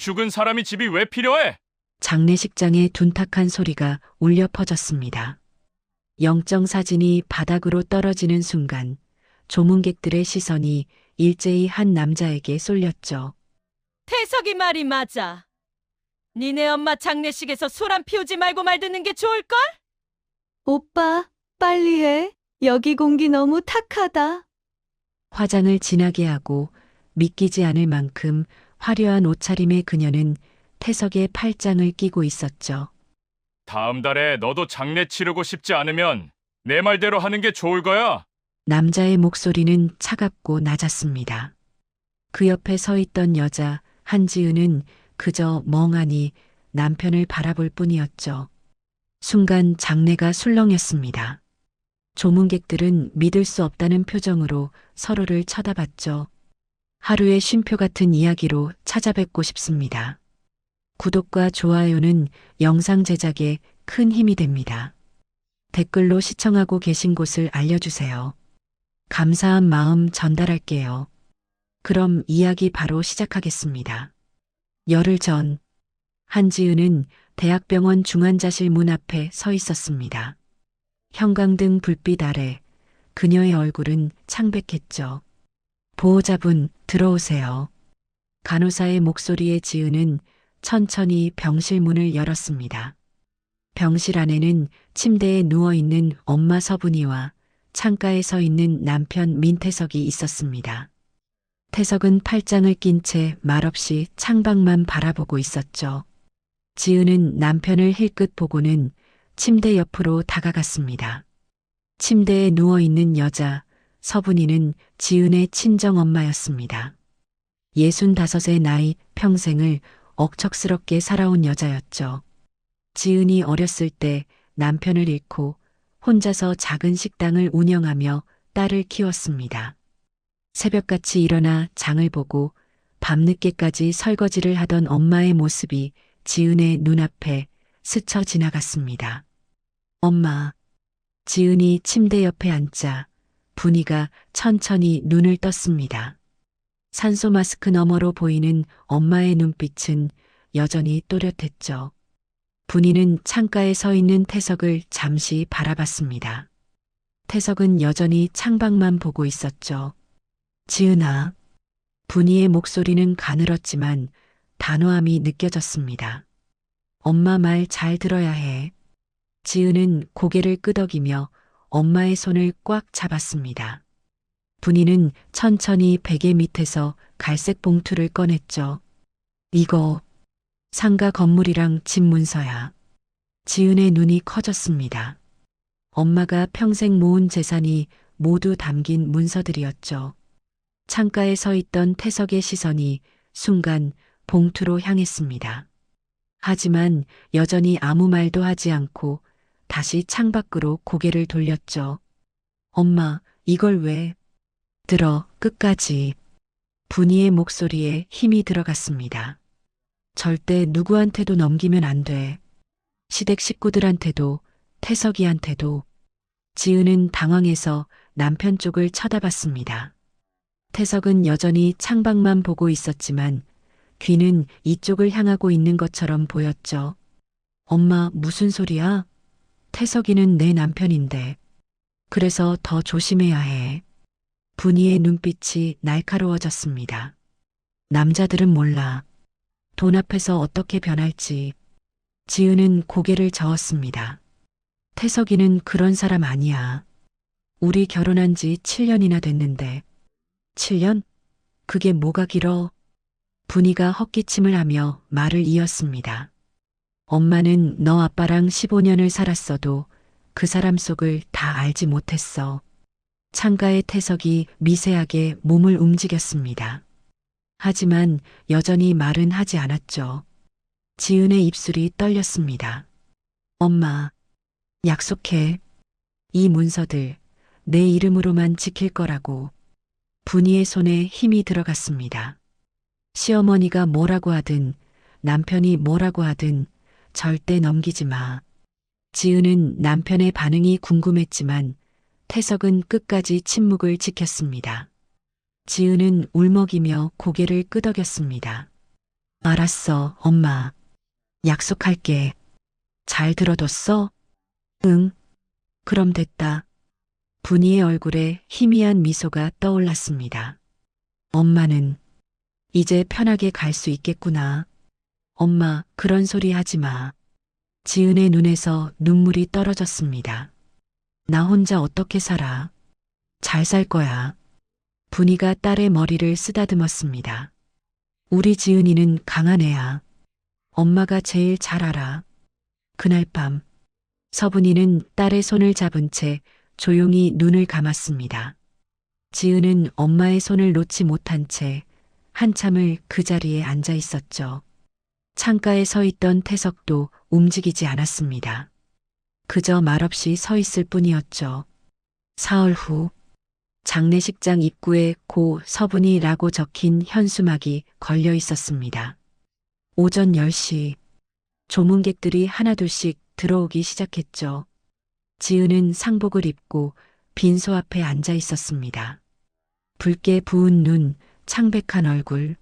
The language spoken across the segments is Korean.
죽은 사람이 집이 왜 필요해? 장례식장에 둔탁한 소리가 울려 퍼졌습니다. 영정 사진이 바닥으로 떨어지는 순간 조문객들의 시선이 일제히 한 남자에게 쏠렸죠. 태석이 말이 맞아. 니네 엄마 장례식에서 소란 피우지 말고 말 듣는 게 좋을걸? 오빠, 빨리 해. 여기 공기 너무 탁하다. 화장을 진하게 하고 믿기지 않을 만큼 화려한 옷차림의 그녀는 태석의 팔짱을 끼고 있었죠. 다음 달에 너도 장례 치르고 싶지 않으면 내 말대로 하는 게 좋을 거야. 남자의 목소리는 차갑고 낮았습니다. 그 옆에 서 있던 여자 한지은은 그저 멍하니 남편을 바라볼 뿐이었죠. 순간 장내가 술렁였습니다. 조문객들은 믿을 수 없다는 표정으로 서로를 쳐다봤죠. 하루의 쉼표 같은 이야기로 찾아뵙고 싶습니다. 구독과 좋아요는 영상 제작에 큰 힘이 됩니다. 댓글로 시청하고 계신 곳을 알려주세요. 감사한 마음 전달할게요. 그럼 이야기 바로 시작하겠습니다. 열흘 전, 한지은은 대학병원 중환자실 문 앞에 서 있었습니다. 형광등 불빛 아래 그녀의 얼굴은 창백했죠. 보호자분, 들어오세요. 간호사의 목소리에 지은은 천천히 병실 문을 열었습니다. 병실 안에는 침대에 누워있는 엄마 서분이와 창가에 서 있는 남편 민태석이 있었습니다. 태석은 팔짱을 낀 채 말없이 창밖만 바라보고 있었죠. 지은은 남편을 힐끗 보고는 침대 옆으로 다가갔습니다. 침대에 누워있는 여자 서분이는 지은의 친정엄마였습니다. 65의 나이 평생을 억척스럽게 살아온 여자였죠. 지은이 어렸을 때 남편을 잃고 혼자서 작은 식당을 운영하며 딸을 키웠습니다. 새벽같이 일어나 장을 보고 밤늦게까지 설거지를 하던 엄마의 모습이 지은의 눈앞에 스쳐 지나갔습니다. 엄마. 지은이 침대 옆에 앉자 분이가 천천히 눈을 떴습니다. 산소 마스크 너머로 보이는 엄마의 눈빛은 여전히 또렷했죠. 분이는 창가에 서 있는 태석을 잠시 바라봤습니다. 태석은 여전히 창밖만 보고 있었죠. 지은아. 분이의 목소리는 가늘었지만 단호함이 느껴졌습니다. 엄마 말 잘 들어야 해. 지은은 고개를 끄덕이며 엄마의 손을 꽉 잡았습니다. 분이는 천천히 베개 밑에서 갈색 봉투를 꺼냈죠. 이거 상가 건물이랑 집 문서야. 지은의 눈이 커졌습니다. 엄마가 평생 모은 재산이 모두 담긴 문서들이었죠. 창가에 서 있던 태석의 시선이 순간 봉투로 향했습니다. 하지만 여전히 아무 말도 하지 않고 다시 창밖으로 고개를 돌렸죠. 엄마, 이걸 왜? 들어, 끝까지. 분이의 목소리에 힘이 들어갔습니다. 절대 누구한테도 넘기면 안 돼. 시댁 식구들한테도, 태석이한테도. 지은은 당황해서 남편 쪽을 쳐다봤습니다. 태석은 여전히 창밖만 보고 있었지만 귀는 이쪽을 향하고 있는 것처럼 보였죠. 엄마, 무슨 소리야? 태석이는 내 남편인데. 그래서 더 조심해야 해. 분이의 눈빛이 날카로워졌습니다. 남자들은 몰라. 돈 앞에서 어떻게 변할지. 지은은 고개를 저었습니다. 태석이는 그런 사람 아니야. 우리 결혼한 지 7년이나 됐는데. 7년? 그게 뭐가 길어? 분이가 헛기침을 하며 말을 이었습니다. 엄마는 너 아빠랑 15년을 살았어도 그 사람 속을 다 알지 못했어. 창가의 태석이 미세하게 몸을 움직였습니다. 하지만 여전히 말은 하지 않았죠. 지은의 입술이 떨렸습니다. 엄마, 약속해. 이 문서들 내 이름으로만 지킬 거라고. 분이의 손에 힘이 들어갔습니다. 시어머니가 뭐라고 하든 남편이 뭐라고 하든 절대 넘기지 마. 지은은 남편의 반응이 궁금했지만 태석은 끝까지 침묵을 지켰습니다. 지은은 울먹이며 고개를 끄덕였습니다. 알았어, 엄마. 약속할게. 잘 들어뒀어? 응. 그럼 됐다. 분이의 얼굴에 희미한 미소가 떠올랐습니다. 엄마는 이제 편하게 갈 수 있겠구나. 엄마, 그런 소리 하지 마. 지은의 눈에서 눈물이 떨어졌습니다. 나 혼자 어떻게 살아? 잘 살 거야. 분이가 딸의 머리를 쓰다듬었습니다. 우리 지은이는 강한 애야. 엄마가 제일 잘 알아. 그날 밤, 서분이는 딸의 손을 잡은 채 조용히 눈을 감았습니다. 지은은 엄마의 손을 놓지 못한 채 한참을 그 자리에 앉아 있었죠. 창가에 서 있던 태석도 움직이지 않았습니다. 그저 말없이 서 있을 뿐이었죠. 사흘 후, 장례식장 입구에 고 서분이라고 적힌 현수막이 걸려 있었습니다. 오전 10시, 조문객들이 하나둘씩 들어오기 시작했죠. 지은은 상복을 입고 빈소 앞에 앉아 있었습니다. 붉게 부은 눈, 창백한 얼굴.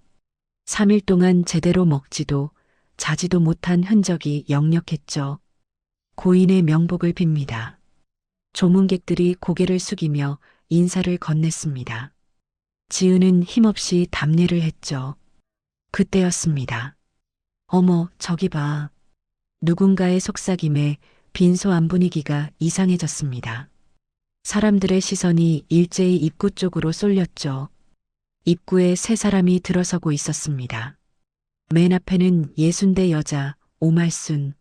3일 동안 제대로 먹지도 자지도 못한 흔적이 역력했죠. 고인의 명복을 빕니다. 조문객들이 고개를 숙이며 인사를 건넸습니다. 지은은 힘없이 답례를 했죠. 그때였습니다. 어머, 저기 봐. 누군가의 속삭임에 빈소 안 분위기가 이상해졌습니다. 사람들의 시선이 일제히 입구 쪽으로 쏠렸죠. 입구에 세 사람이 들어서고 있었습니다. 맨 앞에는 60대 여자 오말순,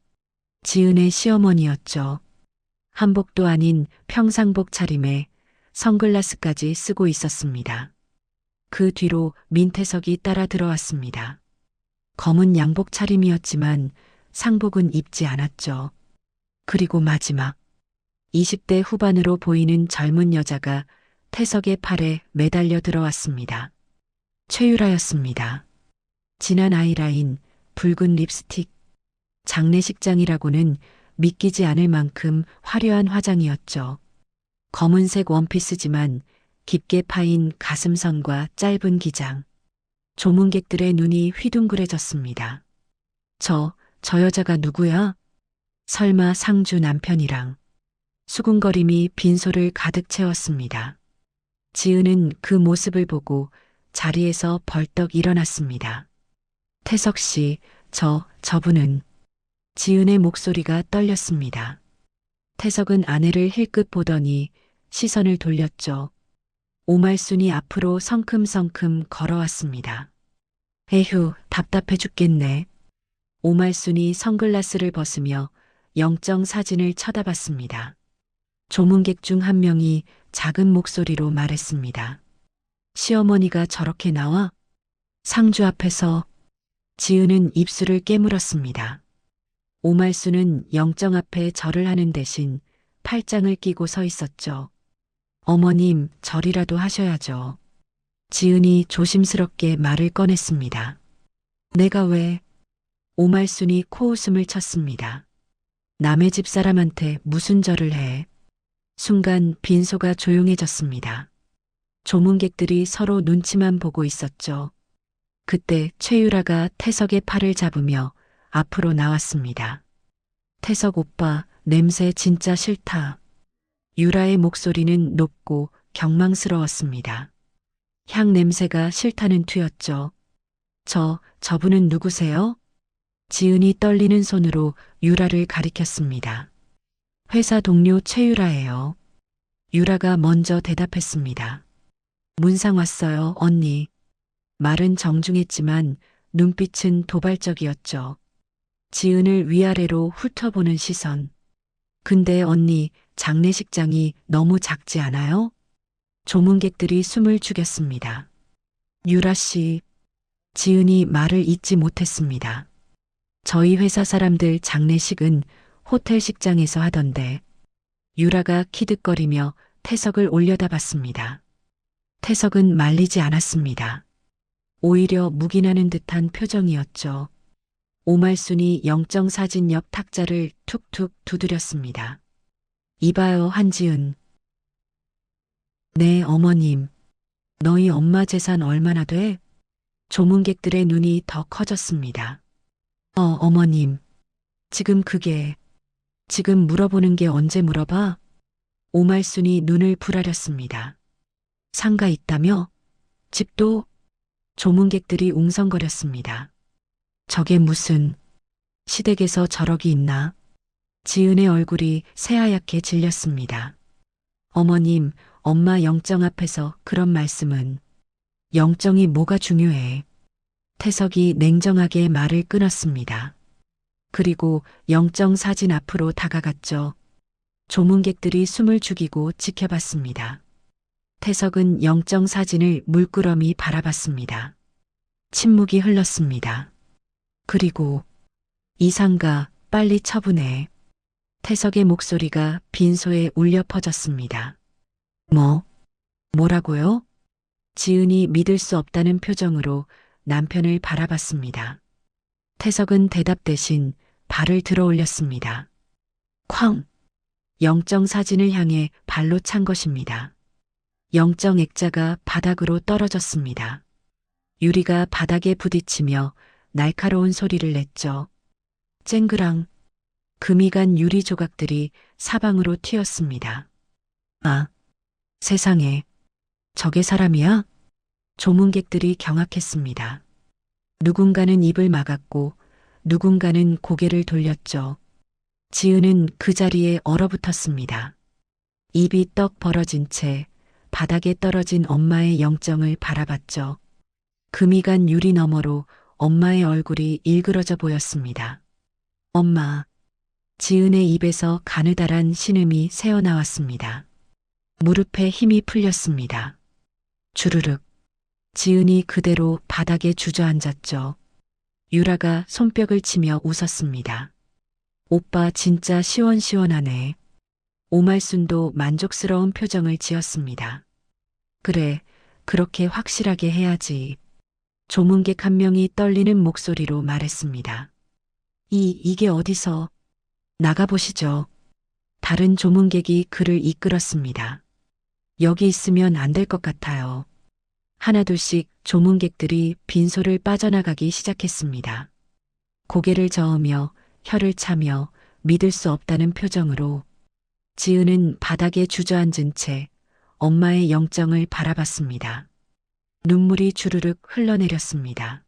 지은의 시어머니였죠. 한복도 아닌 평상복 차림에 선글라스까지 쓰고 있었습니다. 그 뒤로 민태석이 따라 들어왔습니다. 검은 양복 차림이었지만 상복은 입지 않았죠. 그리고 마지막 20대 후반으로 보이는 젊은 여자가 태석의 팔에 매달려 들어왔습니다. 최유라였습니다. 진한 아이라인, 붉은 립스틱, 장례식장이라고는 믿기지 않을 만큼 화려한 화장이었죠. 검은색 원피스지만 깊게 파인 가슴선과 짧은 기장. 조문객들의 눈이 휘둥그레졌습니다. 저 여자가 누구야? 설마 상주 남편이랑. 수군거림이 빈소를 가득 채웠습니다. 지은은 그 모습을 보고 자리에서 벌떡 일어났습니다. 태석 씨, 저분은. 지은의 목소리가 떨렸습니다. 태석은 아내를 힐끗 보더니 시선을 돌렸죠. 오말순이 앞으로 성큼성큼 걸어왔습니다. 에휴, 답답해 죽겠네. 오말순이 선글라스를 벗으며 영정 사진을 쳐다봤습니다. 조문객 중 한 명이 작은 목소리로 말했습니다. 시어머니가 저렇게 나와? 상주 앞에서. 지은은 입술을 깨물었습니다. 오말순은 영정 앞에 절을 하는 대신 팔짱을 끼고 서 있었죠. 어머님, 절이라도 하셔야죠. 지은이 조심스럽게 말을 꺼냈습니다. 내가 왜? 오말순이 코웃음을 쳤습니다. 남의 집 사람한테 무슨 절을 해? 순간 빈소가 조용해졌습니다. 조문객들이 서로 눈치만 보고 있었죠. 그때 최유라가 태석의 팔을 잡으며 앞으로 나왔습니다. 태석 오빠, 냄새 진짜 싫다. 유라의 목소리는 높고 경망스러웠습니다. 향 냄새가 싫다는 투였죠. 저분은 누구세요? 지은이 떨리는 손으로 유라를 가리켰습니다. 회사 동료 최유라예요. 유라가 먼저 대답했습니다. 문상 왔어요, 언니. 말은 정중했지만 눈빛은 도발적이었죠. 지은을 위아래로 훑어보는 시선. 근데 언니, 장례식장이 너무 작지 않아요? 조문객들이 숨을 죽였습니다. 유라 씨, 지은이 말을 잇지 못했습니다. 저희 회사 사람들 장례식은 호텔 식장에서 하던데. 유라가 키득거리며 태석을 올려다봤습니다. 태석은 말리지 않았습니다. 오히려 묵인하는 듯한 표정이었죠. 오말순이 영정사진 옆 탁자를 툭툭 두드렸습니다. 이봐요, 한지은. 네, 어머님. 너희 엄마 재산 얼마나 돼? 조문객들의 눈이 더 커졌습니다. 어머님. 지금 물어보는 게 언제 물어봐? 오말순이 눈을 부라렸습니다. 상가 있다며? 집도? 조문객들이 웅성거렸습니다. 저게 무슨 시댁에서 저러기 있나? 지은의 얼굴이 새하얗게 질렸습니다. 어머님, 엄마 영정 앞에서 그런 말씀은. 영정이 뭐가 중요해? 태석이 냉정하게 말을 끊었습니다. 그리고 영정 사진 앞으로 다가갔죠. 조문객들이 숨을 죽이고 지켜봤습니다. 태석은 영정 사진을 물끄러미 바라봤습니다. 침묵이 흘렀습니다. 그리고 이 상가 빨리 처분해. 태석의 목소리가 빈소에 울려 퍼졌습니다. 뭐라고요? 지은이 믿을 수 없다는 표정으로 남편을 바라봤습니다. 태석은 대답 대신 발을 들어 올렸습니다. 쾅! 영정 사진을 향해 발로 찬 것입니다. 영정 액자가 바닥으로 떨어졌습니다. 유리가 바닥에 부딪히며 날카로운 소리를 냈죠. 쨍그랑 금이 간 유리 조각들이 사방으로 튀었습니다. 아, 세상에, 저게 사람이야? 조문객들이 경악했습니다. 누군가는 입을 막았고 누군가는 고개를 돌렸죠. 지은은 그 자리에 얼어붙었습니다. 입이 떡 벌어진 채 바닥에 떨어진 엄마의 영정을 바라봤죠. 금이 간 유리 너머로 엄마의 얼굴이 일그러져 보였습니다. 엄마. 지은의 입에서 가느다란 신음이 새어나왔습니다. 무릎에 힘이 풀렸습니다. 주르륵. 지은이 그대로 바닥에 주저앉았죠. 유라가 손뼉을 치며 웃었습니다. 오빠 진짜 시원시원하네. 오말순도 만족스러운 표정을 지었습니다. 그래, 그렇게 확실하게 해야지. 조문객 한 명이 떨리는 목소리로 말했습니다. 이게 어디서? 나가보시죠. 다른 조문객이 그를 이끌었습니다. 여기 있으면 안 될 것 같아요. 하나둘씩 조문객들이 빈소를 빠져나가기 시작했습니다. 고개를 저으며 혀를 차며 믿을 수 없다는 표정으로 지은은 바닥에 주저앉은 채 엄마의 영정을 바라봤습니다. 눈물이 주르륵 흘러내렸습니다.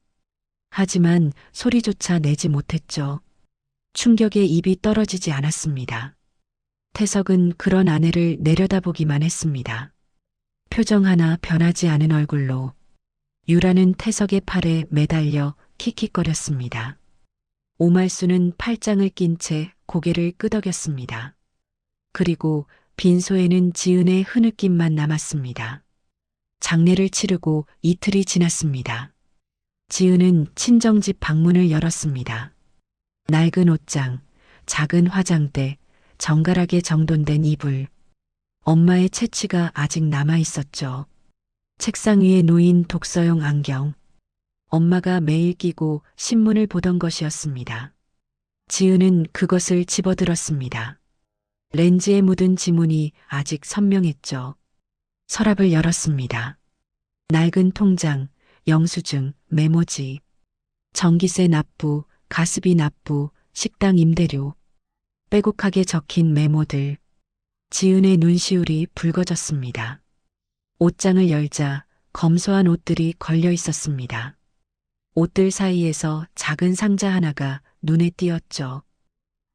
하지만 소리조차 내지 못했죠. 충격에 입이 떨어지지 않았습니다. 태석은 그런 아내를 내려다보기만 했습니다. 표정 하나 변하지 않은 얼굴로 유라는 태석의 팔에 매달려 킥킥거렸습니다. 오말수는 팔짱을 낀 채 고개를 끄덕였습니다. 그리고 빈소에는 지은의 흐느낌만 남았습니다. 장례를 치르고 이틀이 지났습니다. 지은은 친정집 방문을 열었습니다. 낡은 옷장, 작은 화장대, 정갈하게 정돈된 이불. 엄마의 채취가 아직 남아 있었죠. 책상 위에 놓인 독서용 안경. 엄마가 매일 끼고 신문을 보던 것이었습니다. 지은은 그것을 집어들었습니다. 렌즈에 묻은 지문이 아직 선명했죠. 서랍을 열었습니다. 낡은 통장, 영수증, 메모지, 전기세 납부, 가스비 납부, 식당 임대료, 빼곡하게 적힌 메모들. 지은의 눈시울이 붉어졌습니다. 옷장을 열자 검소한 옷들이 걸려 있었습니다. 옷들 사이에서 작은 상자 하나가 눈에 띄었죠.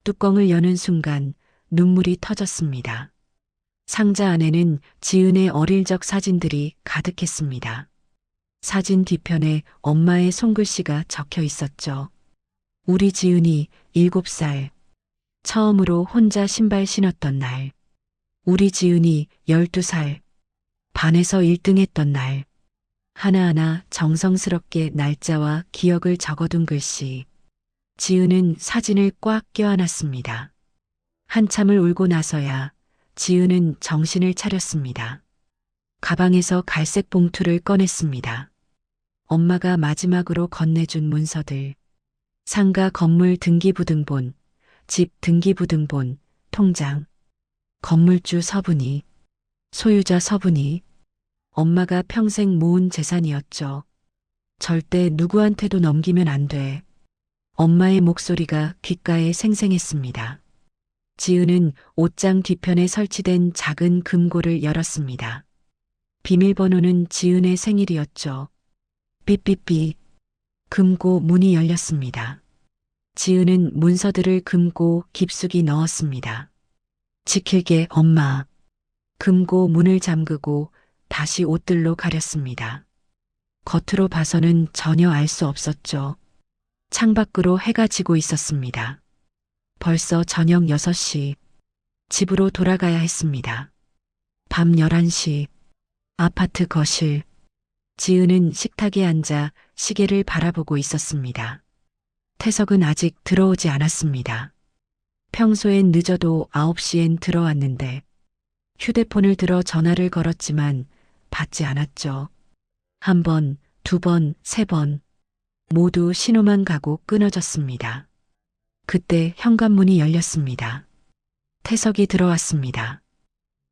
뚜껑을 여는 순간 눈물이 터졌습니다. 상자 안에는 지은의 어릴 적 사진들이 가득했습니다. 사진 뒤편에 엄마의 손글씨가 적혀 있었죠. 우리 지은이 7살. 처음으로 혼자 신발 신었던 날. 우리 지은이 12살. 반에서 1등했던 날. 하나하나 정성스럽게 날짜와 기억을 적어둔 글씨. 지은은 사진을 꽉 껴안았습니다. 한참을 울고 나서야 지은은 정신을 차렸습니다. 가방에서 갈색 봉투를 꺼냈습니다. 엄마가 마지막으로 건네준 문서들. 상가 건물 등기부등본, 집 등기부등본, 통장, 건물주 서분이, 소유자 서분이, 엄마가 평생 모은 재산이었죠. 절대 누구한테도 넘기면 안 돼. 엄마의 목소리가 귓가에 생생했습니다. 지은은 옷장 뒤편에 설치된 작은 금고를 열었습니다. 비밀번호는 지은의 생일이었죠. 삐삐삐. 금고 문이 열렸습니다. 지은은 문서들을 금고 깊숙이 넣었습니다. 지킬게 엄마. 금고 문을 잠그고 다시 옷들로 가렸습니다. 겉으로 봐서는 전혀 알 수 없었죠. 창밖으로 해가 지고 있었습니다. 벌써 저녁 6시. 집으로 돌아가야 했습니다. 밤 11시. 아파트 거실. 지은은 식탁에 앉아 시계를 바라보고 있었습니다. 태석은 아직 들어오지 않았습니다. 평소엔 늦어도 9시엔 들어왔는데 휴대폰을 들어 전화를 걸었지만 받지 않았죠. 1번, 2번, 3번. 모두 신호만 가고 끊어졌습니다. 그때 현관문이 열렸습니다. 태석이 들어왔습니다.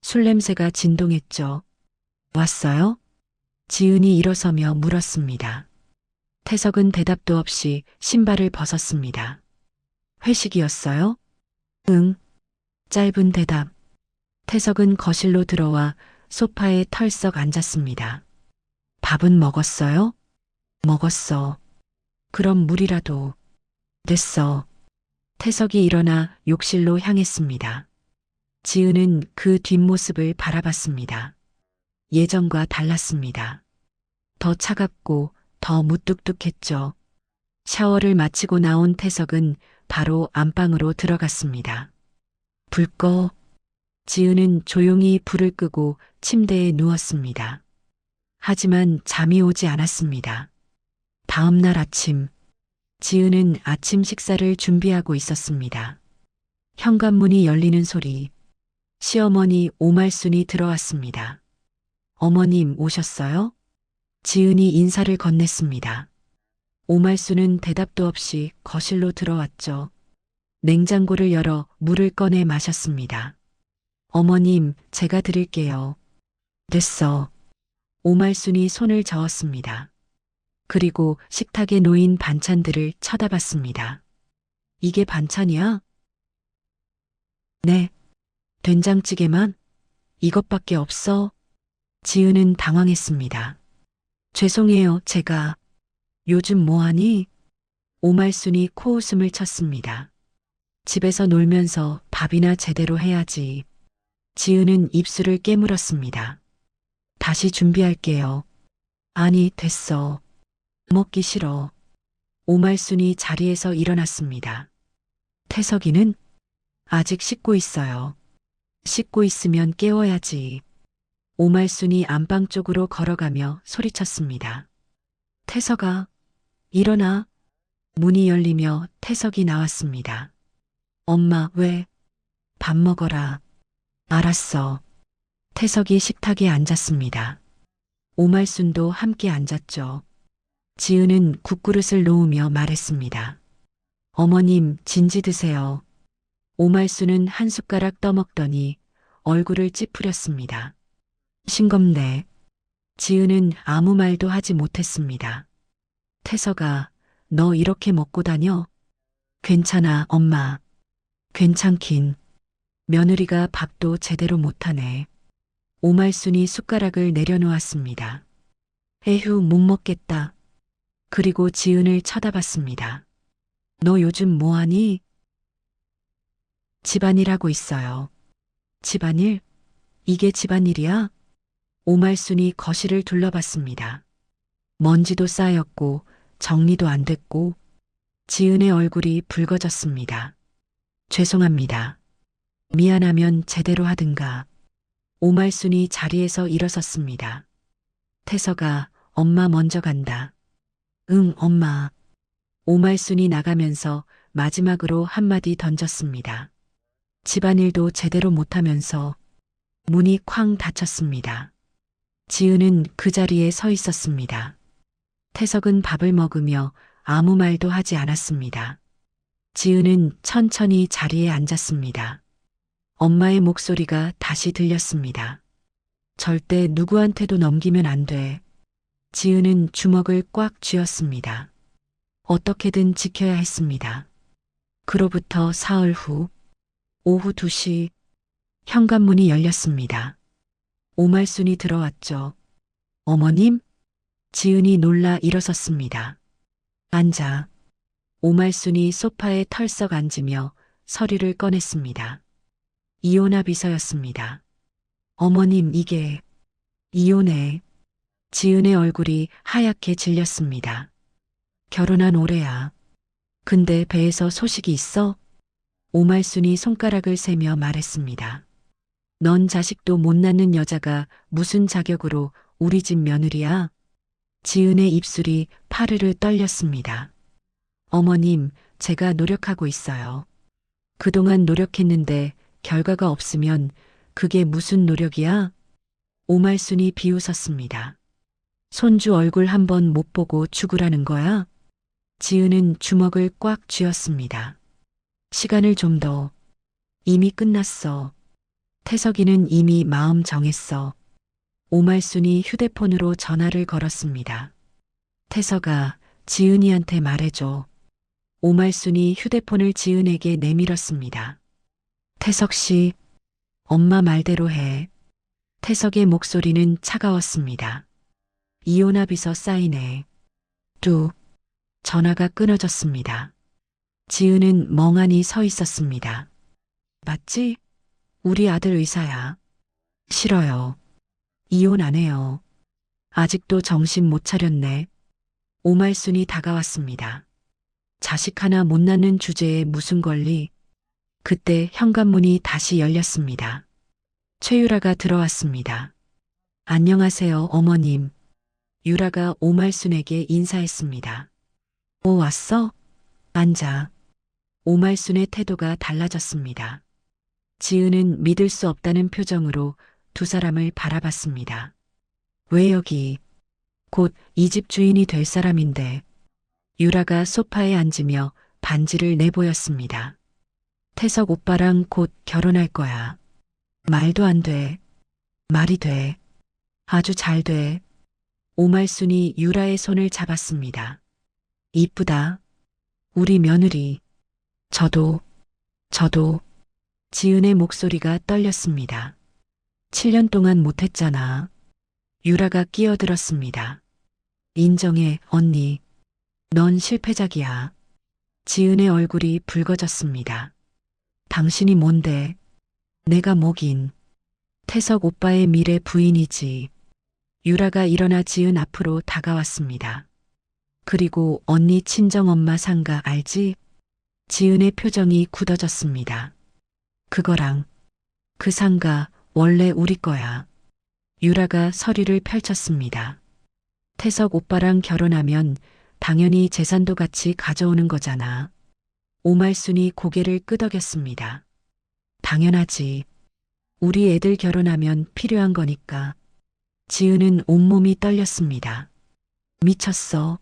술 냄새가 진동했죠. 왔어요? 지은이 일어서며 물었습니다. 태석은 대답도 없이 신발을 벗었습니다. 회식이었어요? 응. 짧은 대답. 태석은 거실로 들어와 소파에 털썩 앉았습니다. 밥은 먹었어요? 먹었어. 그럼 물이라도. 됐어. 태석이 일어나 욕실로 향했습니다. 지은은 그 뒷모습을 바라봤습니다. 예전과 달랐습니다. 더 차갑고 더 무뚝뚝했죠. 샤워를 마치고 나온 태석은 바로 안방으로 들어갔습니다. 불 꺼. 지은은 조용히 불을 끄고 침대에 누웠습니다. 하지만 잠이 오지 않았습니다. 다음 날 아침, 지은은 아침 식사를 준비하고 있었습니다. 현관문이 열리는 소리. 시어머니 오말순이 들어왔습니다. 어머님 오셨어요? 지은이 인사를 건넸습니다. 오말순은 대답도 없이 거실로 들어왔죠. 냉장고를 열어 물을 꺼내 마셨습니다. 어머님, 제가 드릴게요. 됐어. 오말순이 손을 저었습니다. 그리고 식탁에 놓인 반찬들을 쳐다봤습니다. 이게 반찬이야? 네. 된장찌개만? 이것밖에 없어? 지은은 당황했습니다. 죄송해요, 제가. 요즘 뭐하니? 오말순이 코웃음을 쳤습니다. 집에서 놀면서 밥이나 제대로 해야지. 지은은 입술을 깨물었습니다. 다시 준비할게요. 아니, 됐어. 먹기 싫어. 오말순이 자리에서 일어났습니다. 태석이는? 아직 씻고 있어요. 씻고 있으면 깨워야지. 오말순이 안방 쪽으로 걸어가며 소리쳤습니다. 태석아, 일어나. 문이 열리며 태석이 나왔습니다. 엄마, 왜? 밥 먹어라. 알았어. 태석이 식탁에 앉았습니다. 오말순도 함께 앉았죠. 지은은 국그릇을 놓으며 말했습니다. 어머님, 진지 드세요. 오말순은 한 숟가락 떠먹더니 얼굴을 찌푸렸습니다. 싱겁네. 지은은 아무 말도 하지 못했습니다. 태석아, 너 이렇게 먹고 다녀? 괜찮아, 엄마. 괜찮긴. 며느리가 밥도 제대로 못하네. 오말순이 숟가락을 내려놓았습니다. 에휴, 못 먹겠다. 그리고 지은을 쳐다봤습니다. 너 요즘 뭐하니? 집안일 하고 있어요. 집안일? 이게 집안일이야? 오말순이 거실을 둘러봤습니다. 먼지도 쌓였고 정리도 안 됐고 지은의 얼굴이 붉어졌습니다. 죄송합니다. 미안하면 제대로 하든가. 오말순이 자리에서 일어섰습니다. 태석아, 엄마 먼저 간다. 응, 엄마. 오말순이 나가면서 마지막으로 한마디 던졌습니다. 집안일도 제대로 못하면서 문이 쾅 닫혔습니다. 지은은 그 자리에 서 있었습니다. 태석은 밥을 먹으며 아무 말도 하지 않았습니다. 지은은 천천히 자리에 앉았습니다. 엄마의 목소리가 다시 들렸습니다. 절대 누구한테도 넘기면 안 돼. 지은은 주먹을 꽉 쥐었습니다. 어떻게든 지켜야 했습니다. 그로부터 사흘 후 오후 2시 현관문이 열렸습니다. 오말순이 들어왔죠. 어머님? 지은이 놀라 일어섰습니다. 앉아. 오말순이 소파에 털썩 앉으며 서류를 꺼냈습니다. 이혼합 비서였습니다. 어머님, 이게 이혼해. 지은의 얼굴이 하얗게 질렸습니다. 결혼한 올해야. 근데 배에서 소식이 있어? 오말순이 손가락을 세며 말했습니다. 넌 자식도 못 낳는 여자가 무슨 자격으로 우리 집 며느리야? 지은의 입술이 파르르 떨렸습니다. 어머님, 제가 노력하고 있어요. 그동안 노력했는데 결과가 없으면 그게 무슨 노력이야? 오말순이 비웃었습니다. 손주 얼굴 한번 못 보고 죽으라는 거야? 지은은 주먹을 꽉 쥐었습니다. 시간을 좀 더. 이미 끝났어. 태석이는 이미 마음 정했어. 오말순이 휴대폰으로 전화를 걸었습니다. 태석아, 지은이한테 말해줘. 오말순이 휴대폰을 지은에게 내밀었습니다. 태석 씨, 엄마 말대로 해. 태석의 목소리는 차가웠습니다. 이혼합 비서 사인해. 뚝. 전화가 끊어졌습니다. 지은은 멍하니 서 있었습니다. 맞지? 우리 아들 의사야. 싫어요. 이혼 안 해요. 아직도 정신 못 차렸네. 오말순이 다가왔습니다. 자식 하나 못 낳는 주제에 무슨 권리? 그때 현관문이 다시 열렸습니다. 최유라가 들어왔습니다. 안녕하세요, 어머님. 유라가 오말순에게 인사했습니다. 오, 왔어? 앉아. 오말순의 태도가 달라졌습니다. 지은은 믿을 수 없다는 표정으로 두 사람을 바라봤습니다. 왜 여기? 곧 이 집 주인이 될 사람인데. 유라가 소파에 앉으며 반지를 내보였습니다. 태석 오빠랑 곧 결혼할 거야. 말도 안 돼. 말이 돼. 아주 잘 돼. 오말순이 유라의 손을 잡았습니다. 이쁘다. 우리 며느리. 저도. 지은의 목소리가 떨렸습니다. 7년 동안 못했잖아. 유라가 끼어들었습니다. 인정해, 언니. 넌 실패작이야. 지은의 얼굴이 붉어졌습니다. 당신이 뭔데? 내가 뭐긴. 태석 오빠의 미래 부인이지. 유라가 일어나 지은 앞으로 다가왔습니다. 그리고 언니 친정엄마 상가 알지? 지은의 표정이 굳어졌습니다. 그거랑 그 상가 원래 우리 거야. 유라가 서류를 펼쳤습니다. 태석 오빠랑 결혼하면 당연히 재산도 같이 가져오는 거잖아. 오말순이 고개를 끄덕였습니다. 당연하지. 우리 애들 결혼하면 필요한 거니까. 지은은 온몸이 떨렸습니다. 미쳤어.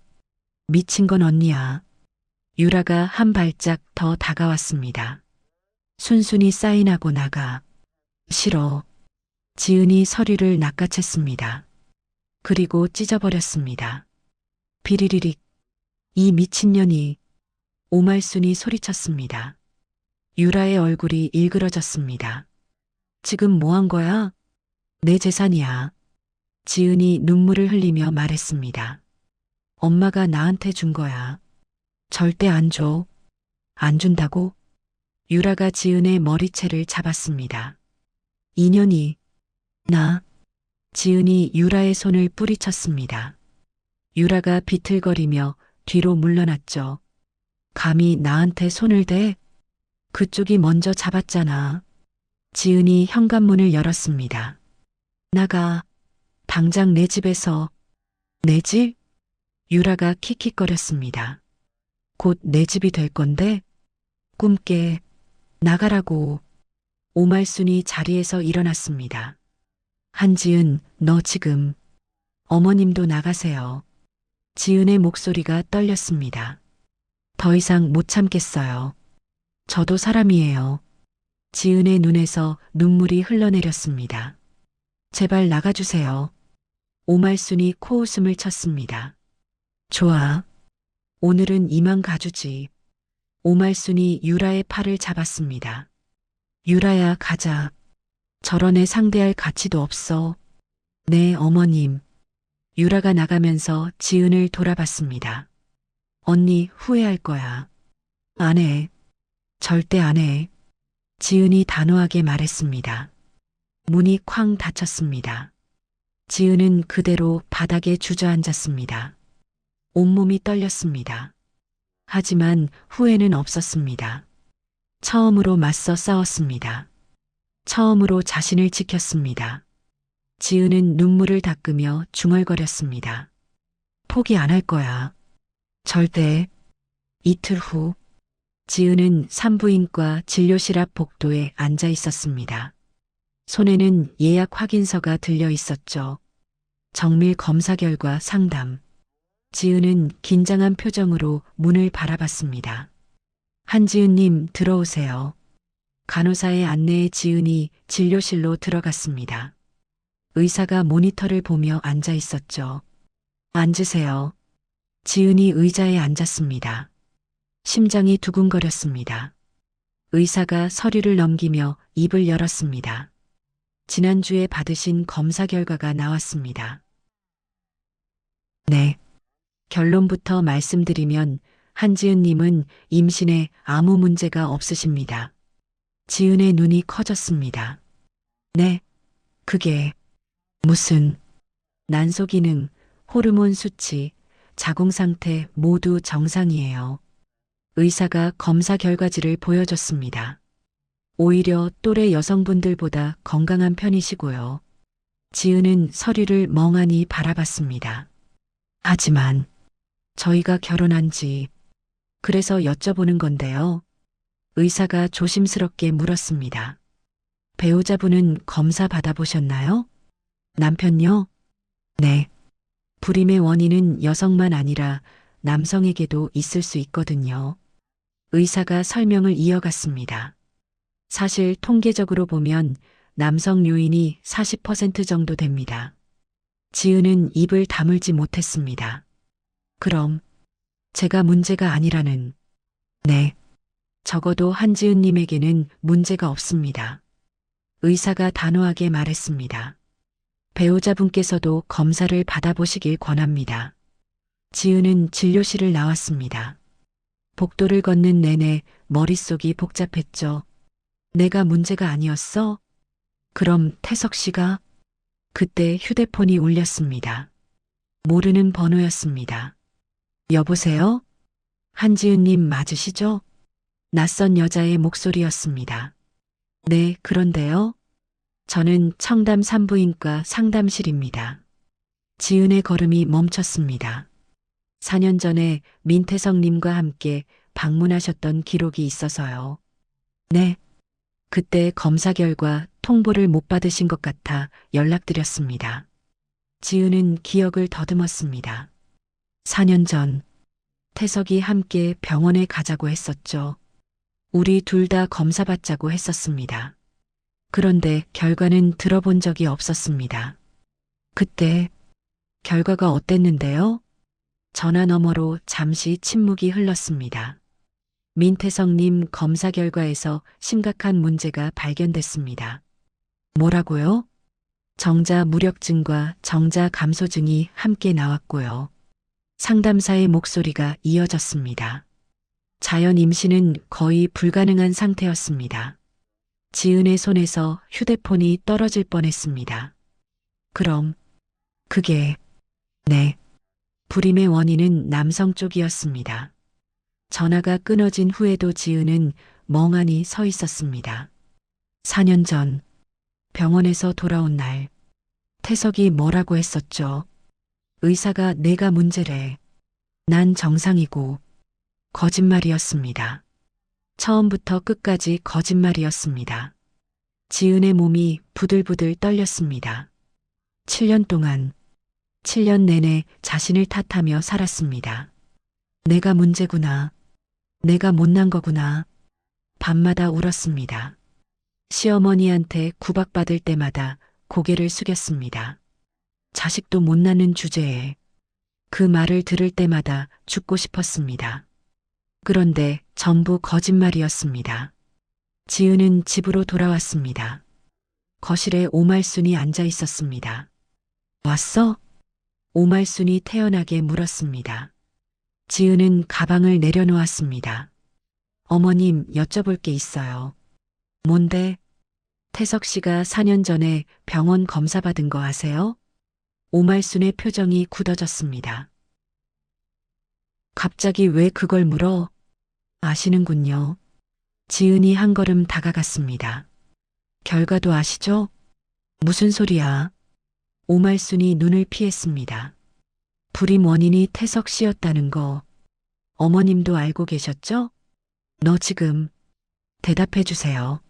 미친 건 언니야. 유라가 한 발짝 더 다가왔습니다. 순순히 사인하고 나가. 싫어. 지은이 서류를 낚아챘습니다. 그리고 찢어버렸습니다. 비리리릭. 이 미친년이. 오말순이 소리쳤습니다. 유라의 얼굴이 일그러졌습니다. 지금 뭐 한 거야? 내 재산이야. 지은이 눈물을 흘리며 말했습니다. 엄마가 나한테 준 거야. 절대 안 줘. 안 준다고? 유라가 지은의 머리채를 잡았습니다. 인연이. 나. 지은이 유라의 손을 뿌리쳤습니다. 유라가 비틀거리며 뒤로 물러났죠. 감히 나한테 손을 대? 그쪽이 먼저 잡았잖아. 지은이 현관문을 열었습니다. 나가. 당장 내 집에서. 내 집? 유라가 킥킥거렸습니다. 곧 내 집이 될 건데? 꿈깨. 나가라고. 오말순이 자리에서 일어났습니다. 한지은, 너 지금. 어머님도 나가세요. 지은의 목소리가 떨렸습니다. 더 이상 못 참겠어요. 저도 사람이에요. 지은의 눈에서 눈물이 흘러내렸습니다. 제발 나가주세요. 오말순이 코웃음을 쳤습니다. 좋아. 오늘은 이만 가주지. 오말순이 유라의 팔을 잡았습니다. 유라야, 가자. 저런 애 상대할 가치도 없어. 네, 어머님. 유라가 나가면서 지은을 돌아봤습니다. 언니, 후회할 거야. 안 해. 절대 안 해. 지은이 단호하게 말했습니다. 문이 쾅 닫혔습니다. 지은은 그대로 바닥에 주저앉았습니다. 온몸이 떨렸습니다. 하지만 후회는 없었습니다. 처음으로 맞서 싸웠습니다. 처음으로 자신을 지켰습니다. 지은은 눈물을 닦으며 중얼거렸습니다. 포기 안 할 거야. 절대. 이틀 후, 지은은 산부인과 진료실 앞 복도에 앉아 있었습니다. 손에는 예약 확인서가 들려 있었죠. 정밀 검사 결과 상담. 지은은 긴장한 표정으로 문을 바라봤습니다. 한지은님, 들어오세요. 간호사의 안내에 지은이 진료실로 들어갔습니다. 의사가 모니터를 보며 앉아 있었죠. 앉으세요. 지은이 의자에 앉았습니다. 심장이 두근거렸습니다. 의사가 서류를 넘기며 입을 열었습니다. 지난주에 받으신 검사 결과가 나왔습니다. 네. 결론부터 말씀드리면 한지은님은 임신에 아무 문제가 없으십니다. 지은의 눈이 커졌습니다. 네. 그게 무슨 난소 기능, 호르몬 수치, 자궁 상태 모두 정상이에요. 의사가 검사 결과지를 보여줬습니다. 오히려 또래 여성분들보다 건강한 편이시고요. 지은은 서류를 멍하니 바라봤습니다. 하지만 저희가 결혼한 지 그래서 여쭤보는 건데요. 의사가 조심스럽게 물었습니다. 배우자분은 검사 받아보셨나요? 남편요? 네. 불임의 원인은 여성만 아니라 남성에게도 있을 수 있거든요. 의사가 설명을 이어갔습니다. 사실 통계적으로 보면 남성 요인이 40% 정도 됩니다. 지은은 입을 다물지 못했습니다. 그럼 제가 문제가 아니라는. 네. 적어도 한지은님에게는 문제가 없습니다. 의사가 단호하게 말했습니다. 배우자분께서도 검사를 받아보시길 권합니다. 지은은 진료실을 나왔습니다. 복도를 걷는 내내 머릿속이 복잡했죠. 내가 문제가 아니었어? 그럼 태석 씨가? 그때 휴대폰이 울렸습니다. 모르는 번호였습니다. 여보세요? 한지은님 맞으시죠? 낯선 여자의 목소리였습니다. 네, 그런데요. 저는 청담 산부인과 상담실입니다. 지은의 걸음이 멈췄습니다. 4년 전에 민태성님과 함께 방문하셨던 기록이 있어서요. 네. 그때 검사 결과 통보를 못 받으신 것 같아 연락드렸습니다. 지은은 기억을 더듬었습니다. 4년 전, 태석이 함께 병원에 가자고 했었죠. 우리 둘 다 검사 받자고 했었습니다. 그런데 결과는 들어본 적이 없었습니다. 그때 결과가 어땠는데요? 전화 너머로 잠시 침묵이 흘렀습니다. 민태성님 검사 결과에서 심각한 문제가 발견됐습니다. 뭐라고요? 정자 무력증과 정자 감소증이 함께 나왔고요. 상담사의 목소리가 이어졌습니다. 자연 임신은 거의 불가능한 상태였습니다. 지은의 손에서 휴대폰이 떨어질 뻔했습니다. 그럼 그게 네. 불임의 원인은 남성 쪽이었습니다. 전화가 끊어진 후에도 지은은 멍하니 서 있었습니다. 4년 전 병원에서 돌아온 날 태석이 뭐라고 했었죠? 의사가 내가 문제래. 난 정상이고 거짓말이었습니다. 처음부터 끝까지 거짓말이었습니다. 지은의 몸이 부들부들 떨렸습니다. 7년 동안 7년 내내 자신을 탓하며 살았습니다. 내가 문제구나. 내가 못난 거구나. 밤마다 울었습니다. 시어머니한테 구박받을 때마다 고개를 숙였습니다. 자식도 못 낳는 주제에 그 말을 들을 때마다 죽고 싶었습니다. 그런데 전부 거짓말이었습니다. 지은은 집으로 돌아왔습니다. 거실에 오말순이 앉아 있었습니다. 왔어? 오말순이 태연하게 물었습니다. 지은은 가방을 내려놓았습니다. 어머님, 여쭤볼 게 있어요. 뭔데? 태석 씨가 4년 전에 병원 검사 받은 거 아세요? 오말순의 표정이 굳어졌습니다. 갑자기 왜 그걸 물어? 아시는군요. 지은이 한 걸음 다가갔습니다. 결과도 아시죠? 무슨 소리야? 오말순이 눈을 피했습니다. 불임 원인이 태석 씨였다는 거 어머님도 알고 계셨죠? 너 지금 대답해 주세요.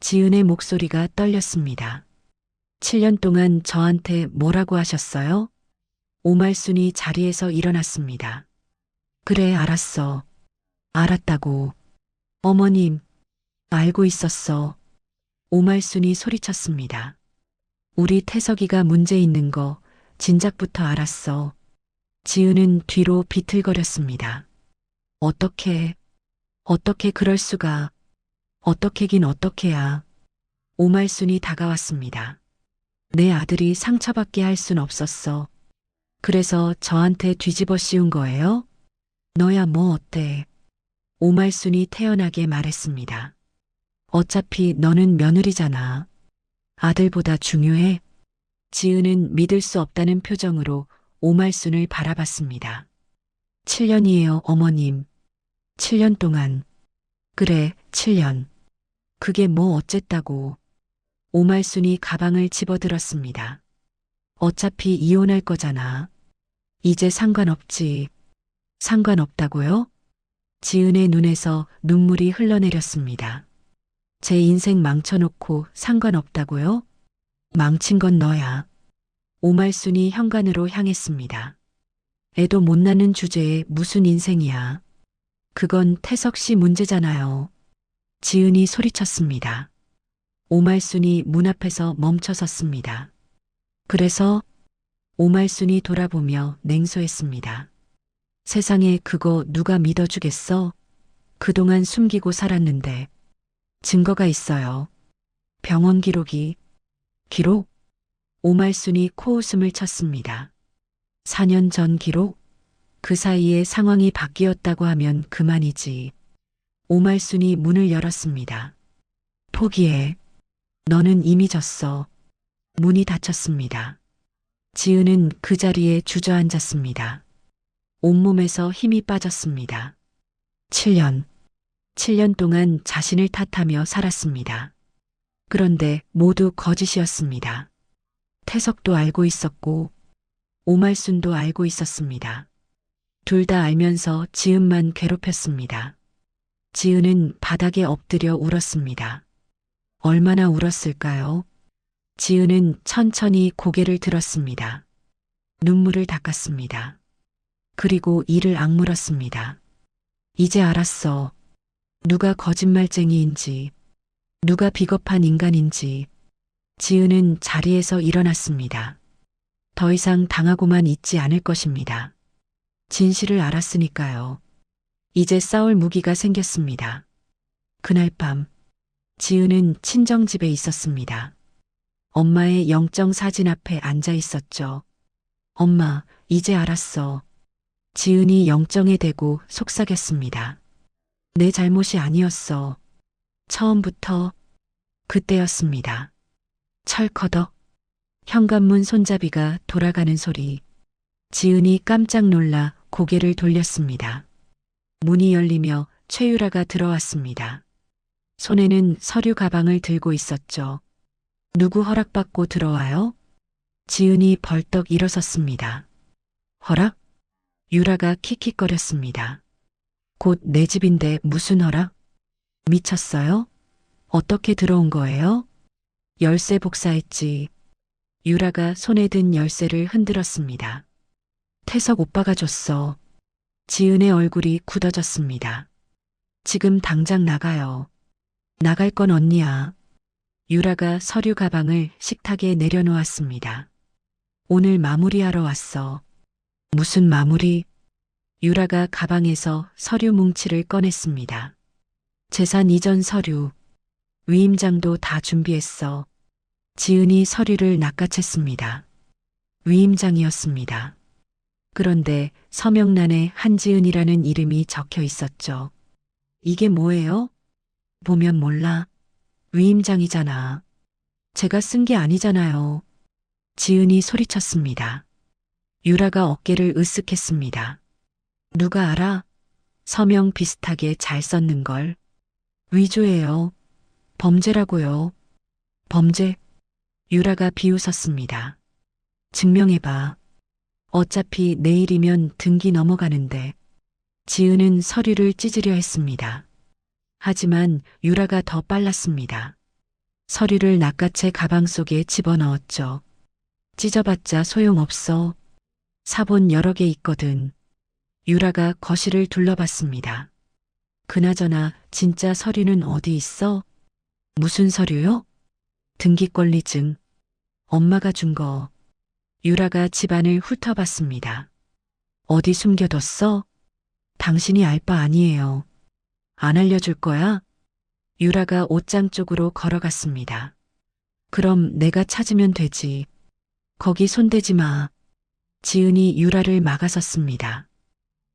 지은의 목소리가 떨렸습니다. 7년 동안 저한테 뭐라고 하셨어요? 오말순이 자리에서 일어났습니다. 그래, 알았어. 알았다고. 어머님, 알고 있었어. 오말순이 소리쳤습니다. 우리 태석이가 문제 있는 거 진작부터 알았어. 지은은 뒤로 비틀거렸습니다. 어떻게 그럴 수가. 어떻게긴 어떻게야. 오말순이 다가왔습니다. 내 아들이 상처받게 할 순 없었어. 그래서 저한테 뒤집어 씌운 거예요? 너야 뭐 어때? 오말순이 태연하게 말했습니다. 어차피 너는 며느리잖아. 아들보다 중요해? 지은은 믿을 수 없다는 표정으로 오말순을 바라봤습니다. 7년이에요, 어머님. 7년 동안. 그래, 7년. 그게 뭐 어쨌다고. 오말순이 가방을 집어들었습니다. 어차피 이혼할 거잖아. 이제 상관없지. 상관없다고요? 지은의 눈에서 눈물이 흘러내렸습니다. 제 인생 망쳐놓고 상관없다고요? 망친 건 너야. 오말순이 현관으로 향했습니다. 애도 못 낳는 주제에 무슨 인생이야. 그건 태석 씨 문제잖아요. 지은이 소리쳤습니다. 오말순이 문 앞에서 멈춰 섰습니다. 그래서 오말순이 돌아보며 냉소했습니다. 세상에 그거 누가 믿어주겠어? 그동안 숨기고 살았는데. 증거가 있어요. 병원 기록이. 기록? 오말순이 코웃음을 쳤습니다. 4년 전 기록? 그 사이에 상황이 바뀌었다고 하면 그만이지. 오말순이 문을 열었습니다. 포기해. 너는 이미 졌어. 문이 닫혔습니다. 지은은 그 자리에 주저앉았습니다. 온몸에서 힘이 빠졌습니다. 7년 동안 자신을 탓하며 살았습니다. 그런데 모두 거짓이었습니다. 태석도 알고 있었고 오말순도 알고 있었습니다. 둘 다 알면서 지은만 괴롭혔습니다. 지은은 바닥에 엎드려 울었습니다. 얼마나 울었을까요? 지은은 천천히 고개를 들었습니다. 눈물을 닦았습니다. 그리고 이를 악물었습니다. 이제 알았어. 누가 거짓말쟁이인지, 누가 비겁한 인간인지. 지은은 자리에서 일어났습니다. 더 이상 당하고만 있지 않을 것입니다. 진실을 알았으니까요. 이제 싸울 무기가 생겼습니다. 그날 밤, 지은은 친정집에 있었습니다. 엄마의 영정 사진 앞에 앉아 있었죠. 엄마, 이제 알았어. 지은이 영정에 대고 속삭였습니다. 내 잘못이 아니었어. 처음부터 그때였습니다. 철커덕. 현관문 손잡이가 돌아가는 소리. 지은이 깜짝 놀라 고개를 돌렸습니다. 문이 열리며 최유라가 들어왔습니다. 손에는 서류 가방을 들고 있었죠. 누구 허락받고 들어와요? 지은이 벌떡 일어섰습니다. 허락? 유라가 킥킥거렸습니다. 곧 내 집인데 무슨 허락? 미쳤어요? 어떻게 들어온 거예요? 열쇠 복사했지. 유라가 손에 든 열쇠를 흔들었습니다. 태석 오빠가 줬어. 지은의 얼굴이 굳어졌습니다. 지금 당장 나가요. 나갈 건 언니야. 유라가 서류 가방을 식탁에 내려놓았습니다. 오늘 마무리하러 왔어. 무슨 마무리? 유라가 가방에서 서류 뭉치를 꺼냈습니다. 재산 이전 서류. 위임장도 다 준비했어. 지은이 서류를 낚아챘습니다. 위임장이었습니다. 그런데 서명란에 한지은이라는 이름이 적혀 있었죠. 이게 뭐예요? 보면 몰라. 위임장이잖아. 제가 쓴 게 아니잖아요. 지은이 소리쳤습니다. 유라가 어깨를 으쓱했습니다. 누가 알아? 서명 비슷하게 잘 썼는 걸. 위조예요. 범죄라고요. 범죄? 유라가 비웃었습니다. 증명해봐. 어차피 내일이면 등기 넘어가는데. 지은은 서류를 찢으려 했습니다. 하지만 유라가 더 빨랐습니다. 서류를 낚아채 가방 속에 집어넣었죠. 찢어봤자 소용없어. 사본 여러 개 있거든. 유라가 거실을 둘러봤습니다. 그나저나 진짜 서류는 어디 있어? 무슨 서류요? 등기권리증. 엄마가 준 거. 유라가 집안을 훑어봤습니다. 어디 숨겨뒀어? 당신이 알 바 아니에요. 안 알려줄 거야? 유라가 옷장 쪽으로 걸어갔습니다. 그럼 내가 찾으면 되지. 거기 손대지 마. 지은이 유라를 막아섰습니다.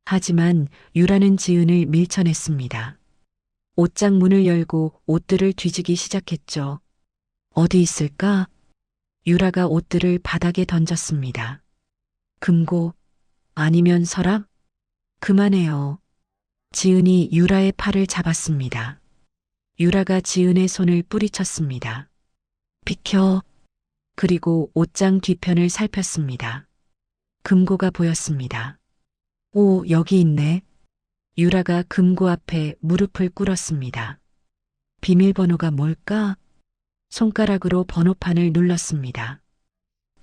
하지만 유라는 지은을 밀쳐냈습니다. 옷장 문을 열고 옷들을 뒤지기 시작했죠. 어디 있을까? 유라가 옷들을 바닥에 던졌습니다. 금고, 아니면 서랍? 그만해요. 지은이 유라의 팔을 잡았습니다. 유라가 지은의 손을 뿌리쳤습니다. 비켜. 그리고 옷장 뒤편을 살폈습니다. 금고가 보였습니다. 오, 여기 있네. 유라가 금고 앞에 무릎을 꿇었습니다. 비밀번호가 뭘까? 손가락으로 번호판을 눌렀습니다.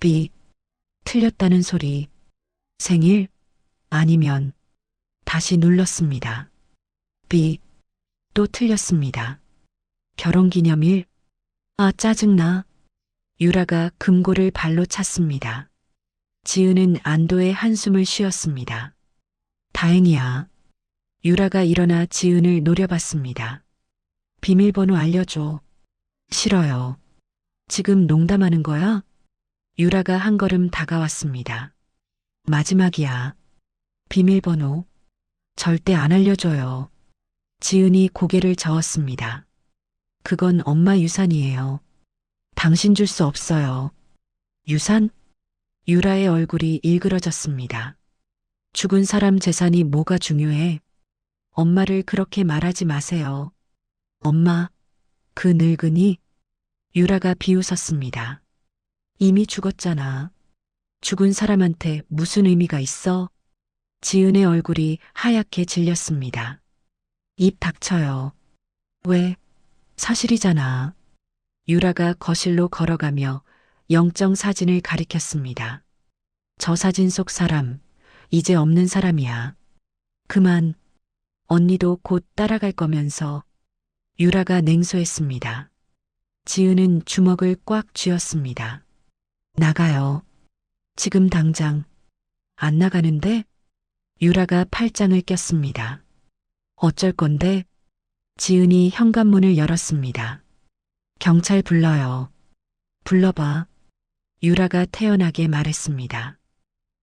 삐. 틀렸다는 소리. 생일? 아니면 다시 눌렀습니다. 삐. 또 틀렸습니다. 결혼기념일? 아, 짜증나. 유라가 금고를 발로 찼습니다. 지은은 안도의 한숨을 쉬었습니다. 다행이야. 유라가 일어나 지은을 노려봤습니다. 비밀번호 알려줘. 싫어요. 지금 농담하는 거야? 유라가 한 걸음 다가왔습니다. 마지막이야. 비밀번호. 절대 안 알려줘요. 지은이 고개를 저었습니다. 그건 엄마 유산이에요. 당신 줄 수 없어요. 유산? 유라의 얼굴이 일그러졌습니다. 죽은 사람 재산이 뭐가 중요해? 엄마를 그렇게 말하지 마세요. 엄마, 그 늙은이? 유라가 비웃었습니다. 이미 죽었잖아. 죽은 사람한테 무슨 의미가 있어? 지은의 얼굴이 하얗게 질렸습니다. 입 닥쳐요. 왜? 사실이잖아. 유라가 거실로 걸어가며 영정 사진을 가리켰습니다. 저 사진 속 사람, 이제 없는 사람이야. 그만. 언니도 곧 따라갈 거면서. 유라가 냉소했습니다. 지은은 주먹을 꽉 쥐었습니다. 나가요. 지금 당장. 안 나가는데? 유라가 팔짱을 꼈습니다. 어쩔 건데? 지은이 현관문을 열었습니다. 경찰 불러요. 불러봐. 유라가 태연하게 말했습니다.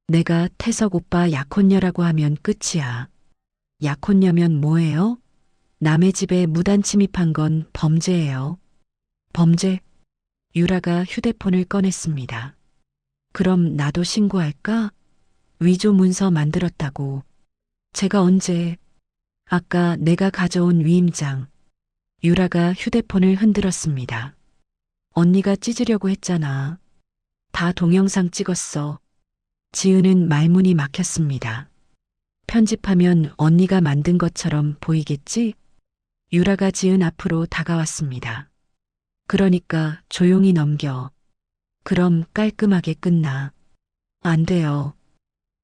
내가 태석 오빠 약혼녀라고 하면 끝이야. 약혼녀면 뭐예요? 남의 집에 무단 침입한 건 범죄예요. 범죄? 유라가 휴대폰을 꺼냈습니다. 그럼 나도 신고할까? 위조 문서 만들었다고. 제가 언제? 아까 내가 가져온 위임장. 유라가 휴대폰을 흔들었습니다. 언니가 찢으려고 했잖아. 다 동영상 찍었어. 지은은 말문이 막혔습니다. 편집하면 언니가 만든 것처럼 보이겠지? 유라가 지은 앞으로 다가왔습니다. 그러니까 조용히 넘겨. 그럼 깔끔하게 끝나. 안 돼요.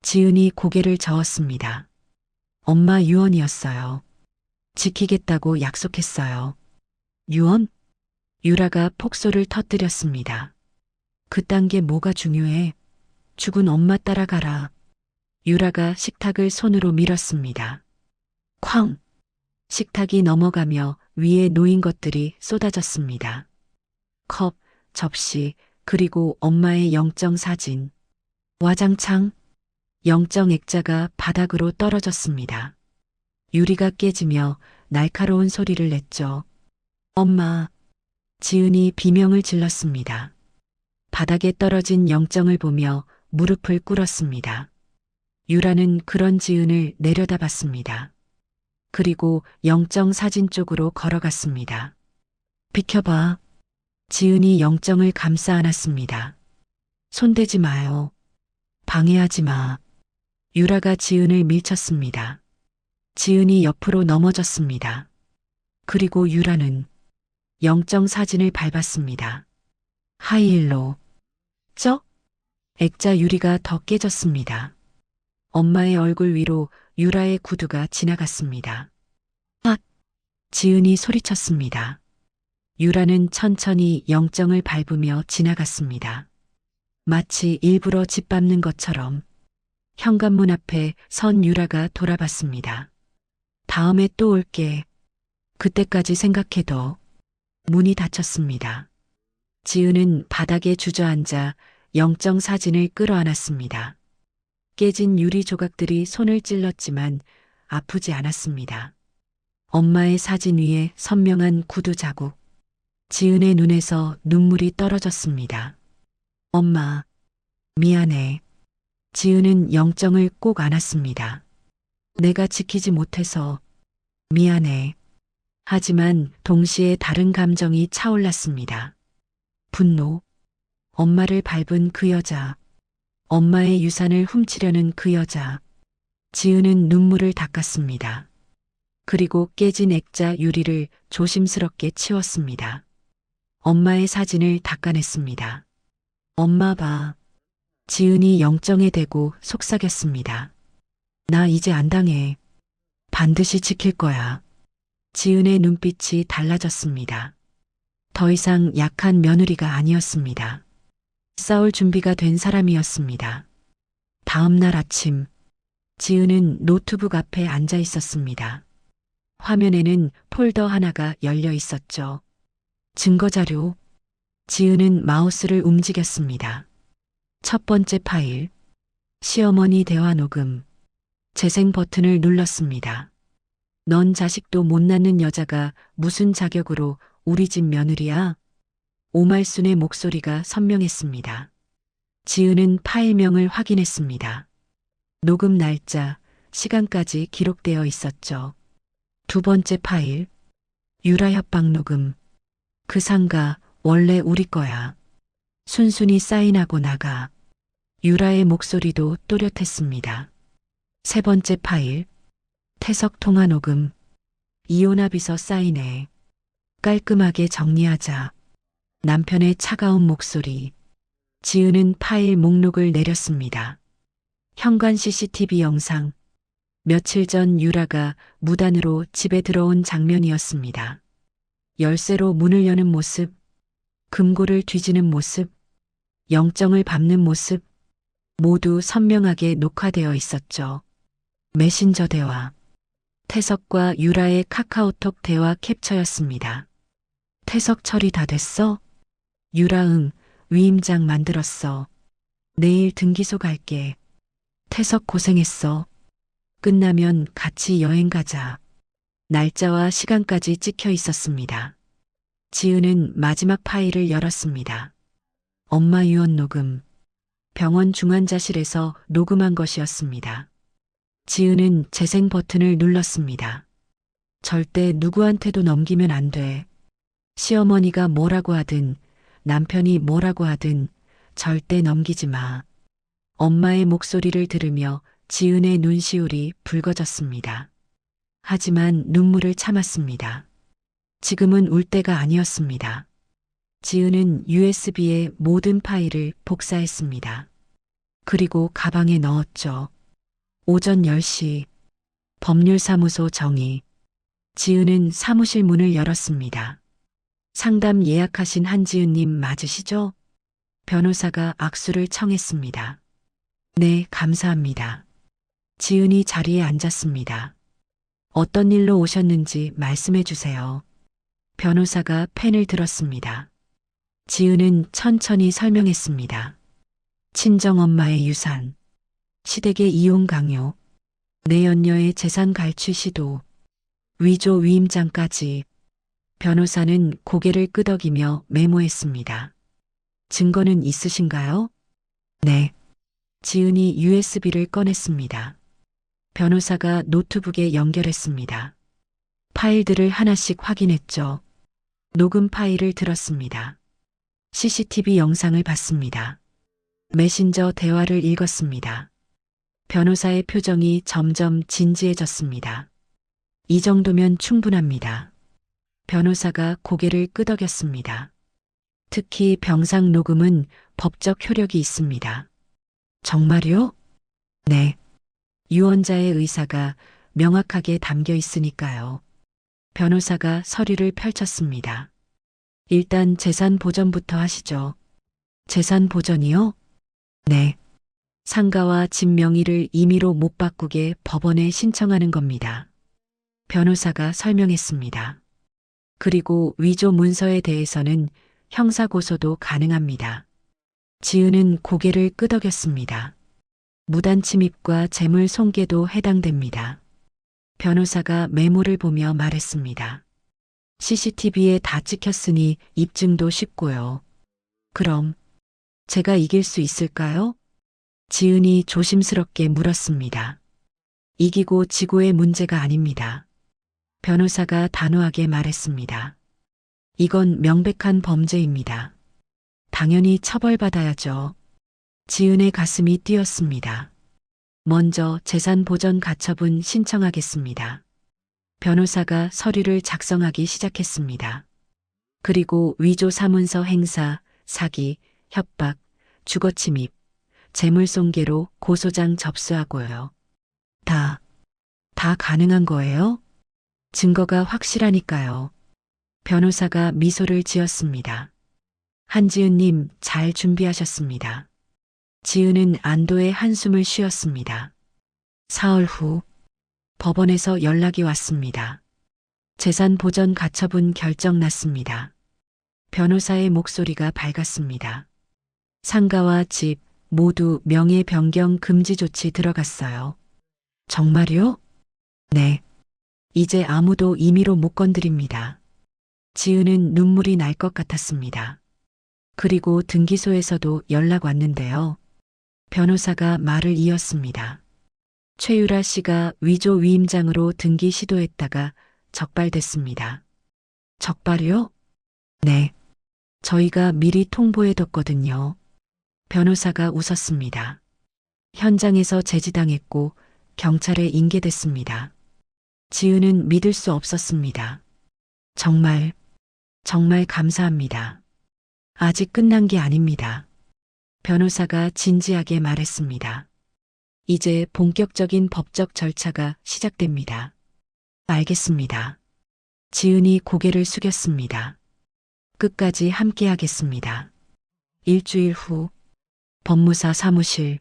지은이 고개를 저었습니다. 엄마 유언이었어요. 지키겠다고 약속했어요. 유언? 유라가 폭소를 터뜨렸습니다. 그딴 게 뭐가 중요해? 죽은 엄마 따라가라. 유라가 식탁을 손으로 밀었습니다. 쾅! 식탁이 넘어가며 위에 놓인 것들이 쏟아졌습니다. 컵, 접시, 그리고 엄마의 영정 사진. 와장창, 영정 액자가 바닥으로 떨어졌습니다. 유리가 깨지며 날카로운 소리를 냈죠. 엄마. 지은이 비명을 질렀습니다. 바닥에 떨어진 영정을 보며 무릎을 꿇었습니다. 유라는 그런 지은을 내려다봤습니다. 그리고 영정 사진 쪽으로 걸어갔습니다. 비켜봐. 지은이 영정을 감싸 안았습니다. 손대지 마요. 방해하지 마. 유라가 지은을 밀쳤습니다. 지은이 옆으로 넘어졌습니다. 그리고 유라는 영정 사진을 밟았습니다. 하이힐로. 쩍! 액자 유리가 더 깨졌습니다. 엄마의 얼굴 위로 유라의 구두가 지나갔습니다. 앗! 지은이 소리쳤습니다. 유라는 천천히 영정을 밟으며 지나갔습니다. 마치 일부러 짓밟는 것처럼 현관문 앞에 선 유라가 돌아봤습니다. 다음에 또 올게. 그때까지 생각해도. 문이 닫혔습니다. 지은은 바닥에 주저앉아 영정 사진을 끌어안았습니다. 깨진 유리 조각들이 손을 찔렀지만 아프지 않았습니다. 엄마의 사진 위에 선명한 구두 자국. 지은의 눈에서 눈물이 떨어졌습니다. 엄마, 미안해. 지은은 영정을 꼭 안았습니다. 내가 지키지 못해서 미안해. 하지만 동시에 다른 감정이 차올랐습니다. 분노. 엄마를 밟은 그 여자. 엄마의 유산을 훔치려는 그 여자. 지은은 눈물을 닦았습니다. 그리고 깨진 액자 유리를 조심스럽게 치웠습니다. 엄마의 사진을 닦아냈습니다. 엄마 봐. 지은이 영정에 대고 속삭였습니다. 나 이제 안 당해. 반드시 지킬 거야. 지은의 눈빛이 달라졌습니다. 더 이상 약한 며느리가 아니었습니다. 싸울 준비가 된 사람이었습니다. 다음 날 아침, 지은은 노트북 앞에 앉아 있었습니다. 화면에는 폴더 하나가 열려 있었죠. 증거자료. 지은은 마우스를 움직였습니다. 첫 번째 파일. 시어머니 대화 녹음. 재생 버튼을 눌렀습니다. 넌 자식도 못 낳는 여자가 무슨 자격으로 우리 집 며느리야? 오말순의 목소리가 선명했습니다. 지은은 파일명을 확인했습니다. 녹음 날짜, 시간까지 기록되어 있었죠. 두 번째 파일. 유라 협박 녹음. 그 상가 원래 우리 거야. 순순히 사인하고 나가. 유라의 목소리도 또렷했습니다. 세 번째 파일. 태석 통화 녹음. 이혼아 비서 사인해. 깔끔하게 정리하자. 남편의 차가운 목소리. 지은은 파일 목록을 내렸습니다. 현관 CCTV 영상. 며칠 전 유라가 무단으로 집에 들어온 장면이었습니다. 열쇠로 문을 여는 모습, 금고를 뒤지는 모습, 영정을 밟는 모습, 모두 선명하게 녹화되어 있었죠. 메신저 대화. 태석과 유라의 카카오톡 대화 캡처였습니다. 태석 처리 다 됐어? 유라 응, 위임장 만들었어. 내일 등기소 갈게. 태석 고생했어. 끝나면 같이 여행 가자. 날짜와 시간까지 찍혀 있었습니다. 지은은 마지막 파일을 열었습니다. 엄마 유언 녹음. 병원 중환자실에서 녹음한 것이었습니다. 지은은 재생 버튼을 눌렀습니다. 절대 누구한테도 넘기면 안 돼. 시어머니가 뭐라고 하든 남편이 뭐라고 하든 절대 넘기지 마. 엄마의 목소리를 들으며 지은의 눈시울이 붉어졌습니다. 하지만 눈물을 참았습니다. 지금은 울 때가 아니었습니다. 지은은 USB에 모든 파일을 복사했습니다. 그리고 가방에 넣었죠. 오전 10시. 법률사무소 정의. 지은은 사무실 문을 열었습니다. 상담 예약하신 한지은님 맞으시죠? 변호사가 악수를 청했습니다. 네, 감사합니다. 지은이 자리에 앉았습니다. 어떤 일로 오셨는지 말씀해 주세요. 변호사가 펜을 들었습니다. 지은은 천천히 설명했습니다. 친정엄마의 유산, 시댁의 이혼 강요, 내연녀의 재산 갈취 시도, 위조 위임장까지. 변호사는 고개를 끄덕이며 메모했습니다. 증거는 있으신가요? 네. 지은이 USB를 꺼냈습니다. 변호사가 노트북에 연결했습니다. 파일들을 하나씩 확인했죠. 녹음 파일을 들었습니다. CCTV 영상을 봤습니다. 메신저 대화를 읽었습니다. 변호사의 표정이 점점 진지해졌습니다. 이 정도면 충분합니다. 변호사가 고개를 끄덕였습니다. 특히 병상 녹음은 법적 효력이 있습니다. 정말요? 네. 유언자의 의사가 명확하게 담겨 있으니까요. 변호사가 서류를 펼쳤습니다. 일단 재산 보전부터 하시죠. 재산 보전이요? 네. 상가와 집 명의를 임의로 못 바꾸게 법원에 신청하는 겁니다. 변호사가 설명했습니다. 그리고 위조 문서에 대해서는 형사고소도 가능합니다. 지은은 고개를 끄덕였습니다. 무단 침입과 재물 손괴도 해당됩니다. 변호사가 메모를 보며 말했습니다. CCTV에 다 찍혔으니 입증도 쉽고요. 그럼 제가 이길 수 있을까요? 지은이 조심스럽게 물었습니다. 이기고 지고의 문제가 아닙니다. 변호사가 단호하게 말했습니다. 이건 명백한 범죄입니다. 당연히 처벌받아야죠. 지은의 가슴이 뛰었습니다. 먼저 재산 보전 가처분 신청하겠습니다. 변호사가 서류를 작성하기 시작했습니다. 그리고 위조 사문서 행사, 사기, 협박, 주거침입, 재물손괴로 고소장 접수하고요. 다 가능한 거예요? 증거가 확실하니까요. 변호사가 미소를 지었습니다. 한지은님 잘 준비하셨습니다. 지은은 안도의 한숨을 쉬었습니다. 사흘 후 법원에서 연락이 왔습니다. 재산 보전 가처분 결정 났습니다. 변호사의 목소리가 밝았습니다. 상가와 집 모두 명예 변경 금지 조치 들어갔어요. 정말요? 네. 이제 아무도 임의로 못 건드립니다. 지은은 눈물이 날 것 같았습니다. 그리고 등기소에서도 연락 왔는데요. 변호사가 말을 이었습니다. 최유라 씨가 위조 위임장으로 등기 시도했다가 적발됐습니다. 적발이요? 네. 저희가 미리 통보해뒀거든요. 변호사가 웃었습니다. 현장에서 제지당했고 경찰에 인계됐습니다. 지은은 믿을 수 없었습니다. 정말 감사합니다. 아직 끝난 게 아닙니다. 변호사가 진지하게 말했습니다. 이제 본격적인 법적 절차가 시작됩니다. 알겠습니다. 지은이 고개를 숙였습니다. 끝까지 함께하겠습니다. 일주일 후 법무사 사무실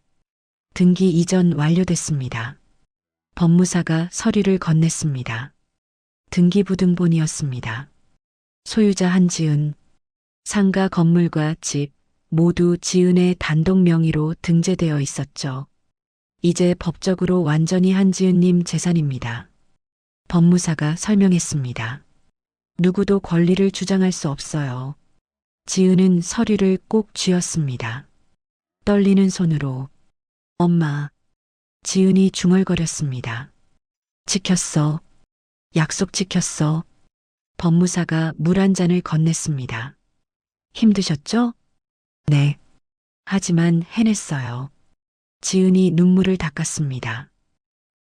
등기 이전 완료됐습니다. 법무사가 서류를 건넸습니다. 등기부등본이었습니다. 소유자 한지은, 상가 건물과 집 모두 지은의 단독 명의로 등재되어 있었죠. 이제 법적으로 완전히 한지은님 재산입니다. 법무사가 설명했습니다. 누구도 권리를 주장할 수 없어요. 지은은 서류를 꼭 쥐었습니다. 떨리는 손으로 엄마, 지은이 중얼거렸습니다. 지켰어. 약속 지켰어. 법무사가 물 한 잔을 건넸습니다. 힘드셨죠? 네. 하지만 해냈어요. 지은이 눈물을 닦았습니다.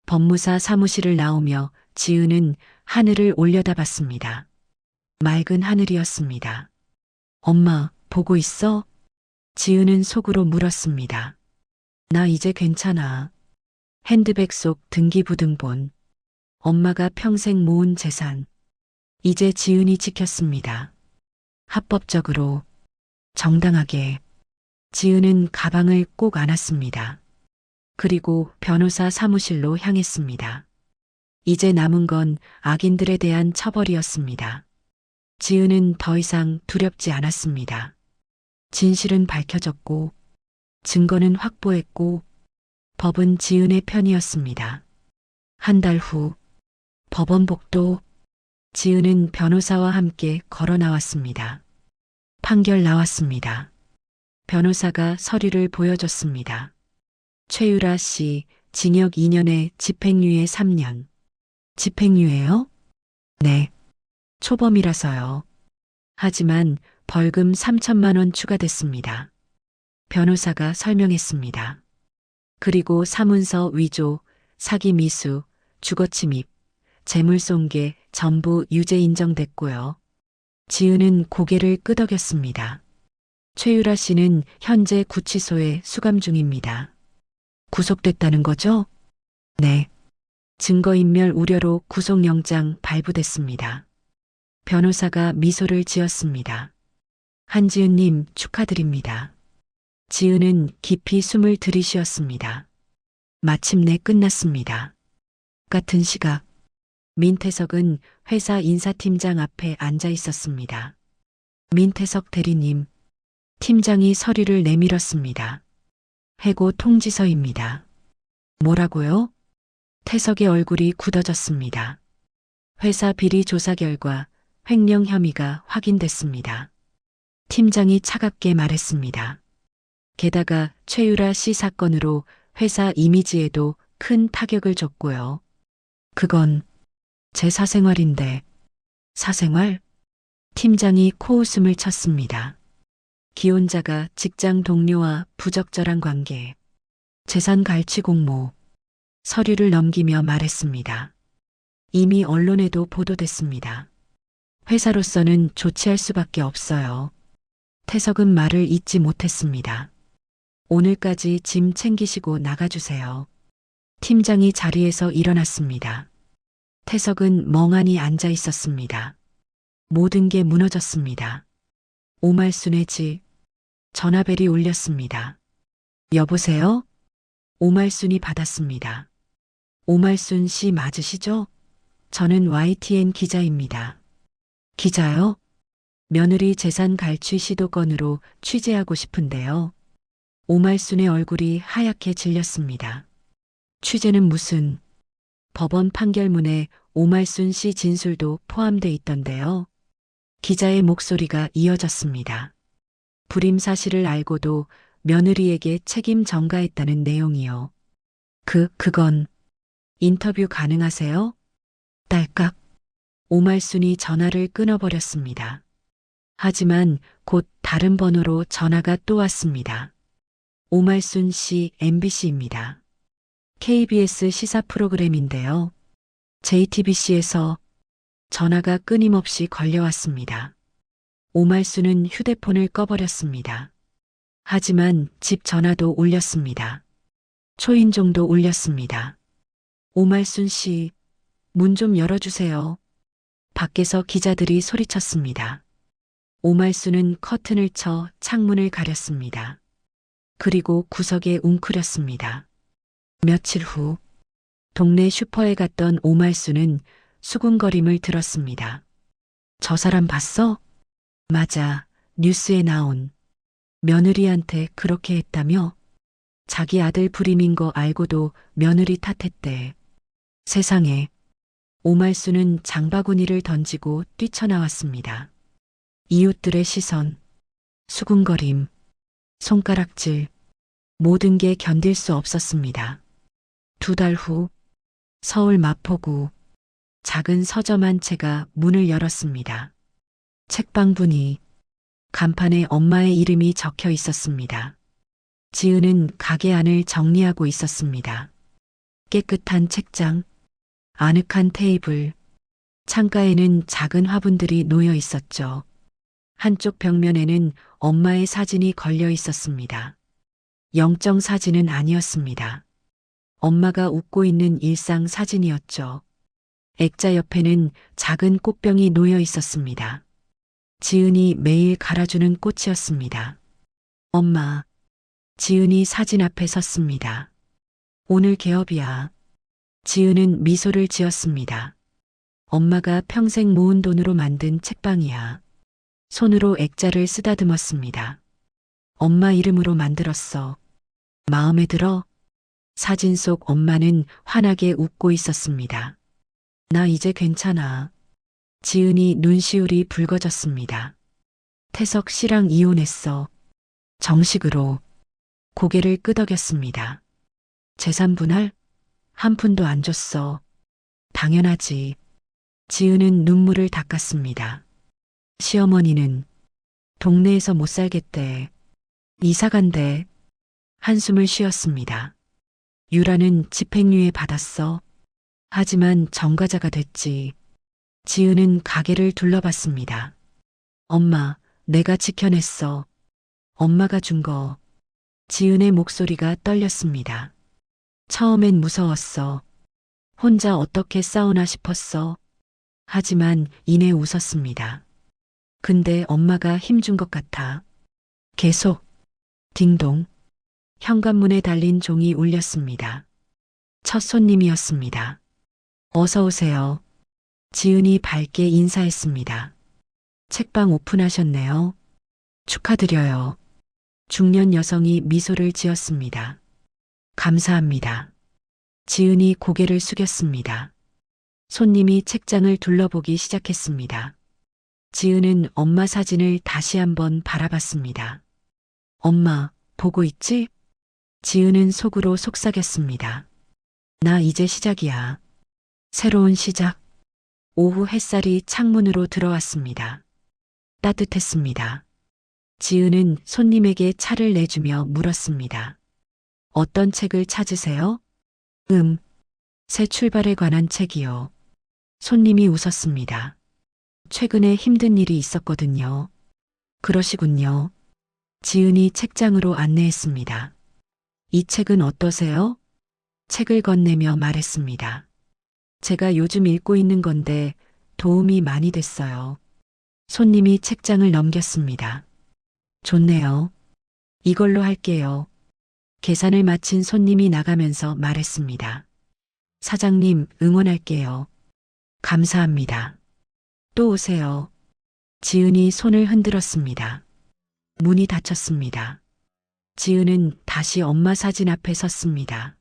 법무사 사무실을 나오며 지은은 하늘을 올려다봤습니다. 맑은 하늘이었습니다. 엄마, 보고 있어? 지은은 속으로 물었습니다. 나 이제 괜찮아. 핸드백 속 등기부등본. 엄마가 평생 모은 재산. 이제 지은이 지켰습니다. 합법적으로, 정당하게. 지은은 가방을 꼭 안았습니다. 그리고 변호사 사무실로 향했습니다. 이제 남은 건 악인들에 대한 처벌이었습니다. 지은은 더 이상 두렵지 않았습니다. 진실은 밝혀졌고, 증거는 확보했고, 법은 지은의 편이었습니다. 한 달 후, 법원 복도, 지은은 변호사와 함께 걸어 나왔습니다. 판결 나왔습니다. 변호사가 서류를 보여줬습니다. 최유라 씨, 징역 2년에 집행유예 3년. 집행유예요? 네. 초범이라서요. 하지만 벌금 3천만 원 추가됐습니다. 변호사가 설명했습니다. 그리고 사문서 위조, 사기 미수, 주거 침입, 재물손괴 전부 유죄 인정됐고요. 지은은 고개를 끄덕였습니다. 최유라 씨는 현재 구치소에 수감 중입니다. 구속됐다는 거죠? 네. 증거인멸 우려로 구속영장 발부됐습니다. 변호사가 미소를 지었습니다. 한지은님 축하드립니다. 지은은 깊이 숨을 들이쉬었습니다. 마침내 끝났습니다. 같은 시각, 민태석은 회사 인사팀장 앞에 앉아 있었습니다. 민태석 대리님, 팀장이 서류를 내밀었습니다. 해고 통지서입니다. 뭐라고요? 태석의 얼굴이 굳어졌습니다. 회사 비리 조사 결과 횡령 혐의가 확인됐습니다. 팀장이 차갑게 말했습니다. 게다가 최유라 씨 사건으로 회사 이미지에도 큰 타격을 줬고요. 그건 제 사생활인데. 사생활? 팀장이 코웃음을 쳤습니다. 기혼자가 직장 동료와 부적절한 관계, 재산 갈취 공모, 서류를 넘기며 말했습니다. 이미 언론에도 보도됐습니다. 회사로서는 조치할 수밖에 없어요. 태석은 말을 잇지 못했습니다. 오늘까지 짐 챙기시고 나가주세요. 팀장이 자리에서 일어났습니다. 태석은 멍하니 앉아 있었습니다. 모든 게 무너졌습니다. 오말순의 집, 전화벨이 울렸습니다. 여보세요? 오말순이 받았습니다. 오말순 씨 맞으시죠? 저는 YTN 기자입니다. 기자요? 며느리 재산 갈취 시도 건으로 취재하고 싶은데요. 오말순의 얼굴이 하얗게 질렸습니다. 취재는 무슨? 법원 판결문에 오말순 씨 진술도 포함돼 있던데요. 기자의 목소리가 이어졌습니다. 불임 사실을 알고도 며느리에게 책임 전가했다는 내용이요. 그건 인터뷰 가능하세요? 딸깍. 오말순이 전화를 끊어버렸습니다. 하지만 곧 다른 번호로 전화가 또 왔습니다. 오말순 씨 MBC입니다. KBS 시사 프로그램인데요. JTBC에서 전화가 끊임없이 걸려왔습니다. 오말순은 휴대폰을 꺼버렸습니다. 하지만 집 전화도 울렸습니다. 초인종도 울렸습니다. 오말순 씨, 문 좀 열어주세요. 밖에서 기자들이 소리쳤습니다. 오말순은 커튼을 쳐 창문을 가렸습니다. 그리고 구석에 웅크렸습니다. 며칠 후, 동네 슈퍼에 갔던 오말순은 수군거림을 들었습니다. 저 사람 봤어? 맞아, 뉴스에 나온. 며느리한테 그렇게 했다며? 자기 아들 불임인 거 알고도 며느리 탓했대. 세상에. 오말순은 장바구니를 던지고 뛰쳐나왔습니다. 이웃들의 시선, 수군거림, 손가락질, 모든 게 견딜 수 없었습니다. 2달 후, 서울 마포구, 작은 서점 한 채가 문을 열었습니다. 책방분이, 간판에 엄마의 이름이 적혀 있었습니다. 지은은 가게 안을 정리하고 있었습니다. 깨끗한 책장, 아늑한 테이블, 창가에는 작은 화분들이 놓여 있었죠. 한쪽 벽면에는 엄마의 사진이 걸려 있었습니다. 영정 사진은 아니었습니다. 엄마가 웃고 있는 일상 사진이었죠. 액자 옆에는 작은 꽃병이 놓여 있었습니다. 지은이 매일 갈아주는 꽃이었습니다. 엄마. 지은이 사진 앞에 섰습니다. 오늘 개업이야. 지은은 미소를 지었습니다. 엄마가 평생 모은 돈으로 만든 책방이야. 손으로 액자를 쓰다듬었습니다. 엄마 이름으로 만들었어. 마음에 들어? 사진 속 엄마는 환하게 웃고 있었습니다. 나 이제 괜찮아. 지은이 눈시울이 붉어졌습니다. 태석 씨랑 이혼했어. 정식으로. 고개를 끄덕였습니다. 재산 분할? 한 푼도 안 줬어. 당연하지. 지은은 눈물을 닦았습니다. 시어머니는 동네에서 못 살겠대. 이사 간대. 한숨을 쉬었습니다. 유라는 집행유예 받았어. 하지만 전과자가 됐지. 지은은 가게를 둘러봤습니다. 엄마, 내가 지켜냈어. 엄마가 준 거. 지은의 목소리가 떨렸습니다. 처음엔 무서웠어. 혼자 어떻게 싸우나 싶었어. 하지만 이내 웃었습니다. 근데 엄마가 힘준 것 같아. 계속. 딩동. 현관문에 달린 종이 울렸습니다. 첫 손님이었습니다. 어서 오세요. 지은이 밝게 인사했습니다. 책방 오픈하셨네요. 축하드려요. 중년 여성이 미소를 지었습니다. 감사합니다. 지은이 고개를 숙였습니다. 손님이 책장을 둘러보기 시작했습니다. 지은은 엄마 사진을 다시 한번 바라봤습니다. 엄마, 보고 있지? 지은은 속으로 속삭였습니다. 나 이제 시작이야. 새로운 시작. 오후 햇살이 창문으로 들어왔습니다. 따뜻했습니다. 지은은 손님에게 차를 내주며 물었습니다. 어떤 책을 찾으세요? 새 출발에 관한 책이요. 손님이 웃었습니다. 최근에 힘든 일이 있었거든요. 그러시군요. 지은이 책장으로 안내했습니다. 이 책은 어떠세요? 책을 건네며 말했습니다. 제가 요즘 읽고 있는 건데 도움이 많이 됐어요. 손님이 책장을 넘겼습니다. 좋네요. 이걸로 할게요. 계산을 마친 손님이 나가면서 말했습니다. 사장님, 응원할게요. 감사합니다. 또 오세요. 지은이 손을 흔들었습니다. 문이 닫혔습니다. 지은은 다시 엄마 사진 앞에 섰습니다.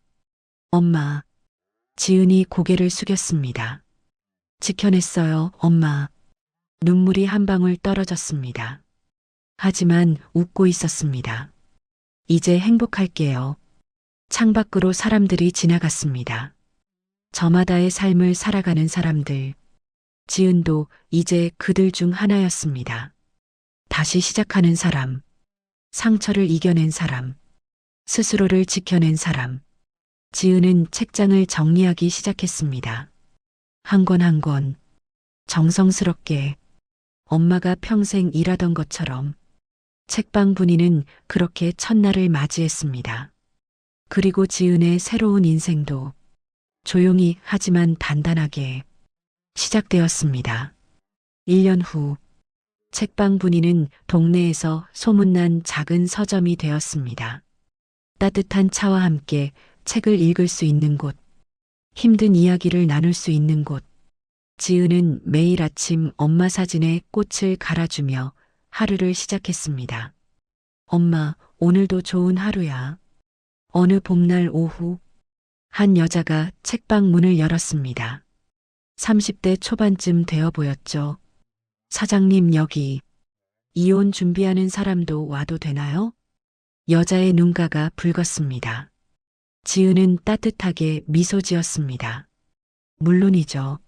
엄마. 지은이 고개를 숙였습니다. 지켜냈어요, 엄마. 눈물이 한 방울 떨어졌습니다. 하지만 웃고 있었습니다. 이제 행복할게요. 창밖으로 사람들이 지나갔습니다. 저마다의 삶을 살아가는 사람들. 지은도 이제 그들 중 하나였습니다. 다시 시작하는 사람. 상처를 이겨낸 사람. 스스로를 지켜낸 사람. 지은은 책장을 정리하기 시작했습니다. 한 권 한 권. 정성스럽게. 엄마가 평생 일하던 것처럼. 책방 분위는 그렇게 첫날을 맞이했습니다. 그리고 지은의 새로운 인생도 조용히 하지만 단단하게 시작되었습니다. 1년 후 책방 분위는 동네에서 소문난 작은 서점이 되었습니다. 따뜻한 차와 함께 책을 읽을 수 있는 곳, 힘든 이야기를 나눌 수 있는 곳. 지은은 매일 아침 엄마 사진에 꽃을 갈아주며 하루를 시작했습니다. 엄마, 오늘도 좋은 하루야. 어느 봄날 오후, 한 여자가 책방 문을 열었습니다. 30대 초반쯤 되어 보였죠. 사장님, 여기 이혼 준비하는 사람도 와도 되나요? 여자의 눈가가 붉었습니다. 지은은 따뜻하게 미소 지었습니다. 물론이죠.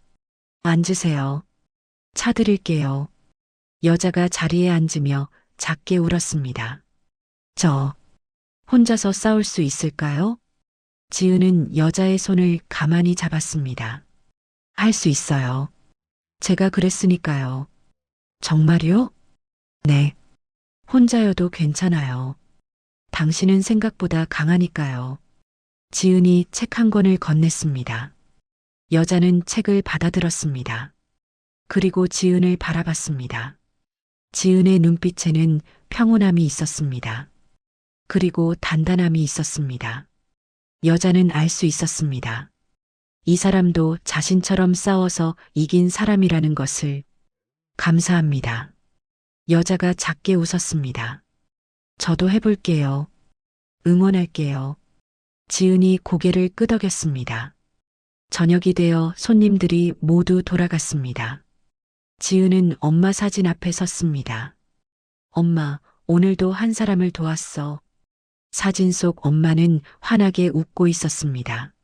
앉으세요. 차 드릴게요. 여자가 자리에 앉으며 작게 울었습니다. 저 혼자서 싸울 수 있을까요? 지은은 여자의 손을 가만히 잡았습니다. 할 수 있어요. 제가 그랬으니까요. 정말요? 네. 혼자여도 괜찮아요. 당신은 생각보다 강하니까요. 지은이 책 한 권을 건넸습니다. 여자는 책을 받아들었습니다. 그리고 지은을 바라봤습니다. 지은의 눈빛에는 평온함이 있었습니다. 그리고 단단함이 있었습니다. 여자는 알 수 있었습니다. 이 사람도 자신처럼 싸워서 이긴 사람이라는 것을. 감사합니다. 여자가 작게 웃었습니다. 저도 해볼게요. 응원할게요. 지은이 고개를 끄덕였습니다. 저녁이 되어 손님들이 모두 돌아갔습니다. 지은은 엄마 사진 앞에 섰습니다. 엄마, 오늘도 한 사람을 도왔어. 사진 속 엄마는 환하게 웃고 있었습니다.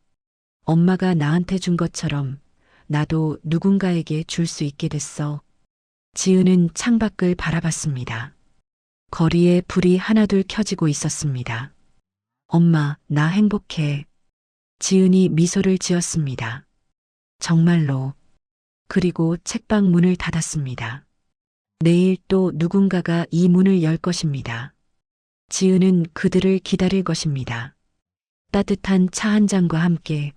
엄마가 나한테 준 것처럼 나도 누군가에게 줄 수 있게 됐어. 지은은 창밖을 바라봤습니다. 거리에 불이 하나둘 켜지고 있었습니다. 엄마, 나 행복해. 지은이 미소를 지었습니다. 정말로. 그리고 책방 문을 닫았습니다. 내일 또 누군가가 이 문을 열 것입니다. 지은은 그들을 기다릴 것입니다. 따뜻한 차 한 잔과 함께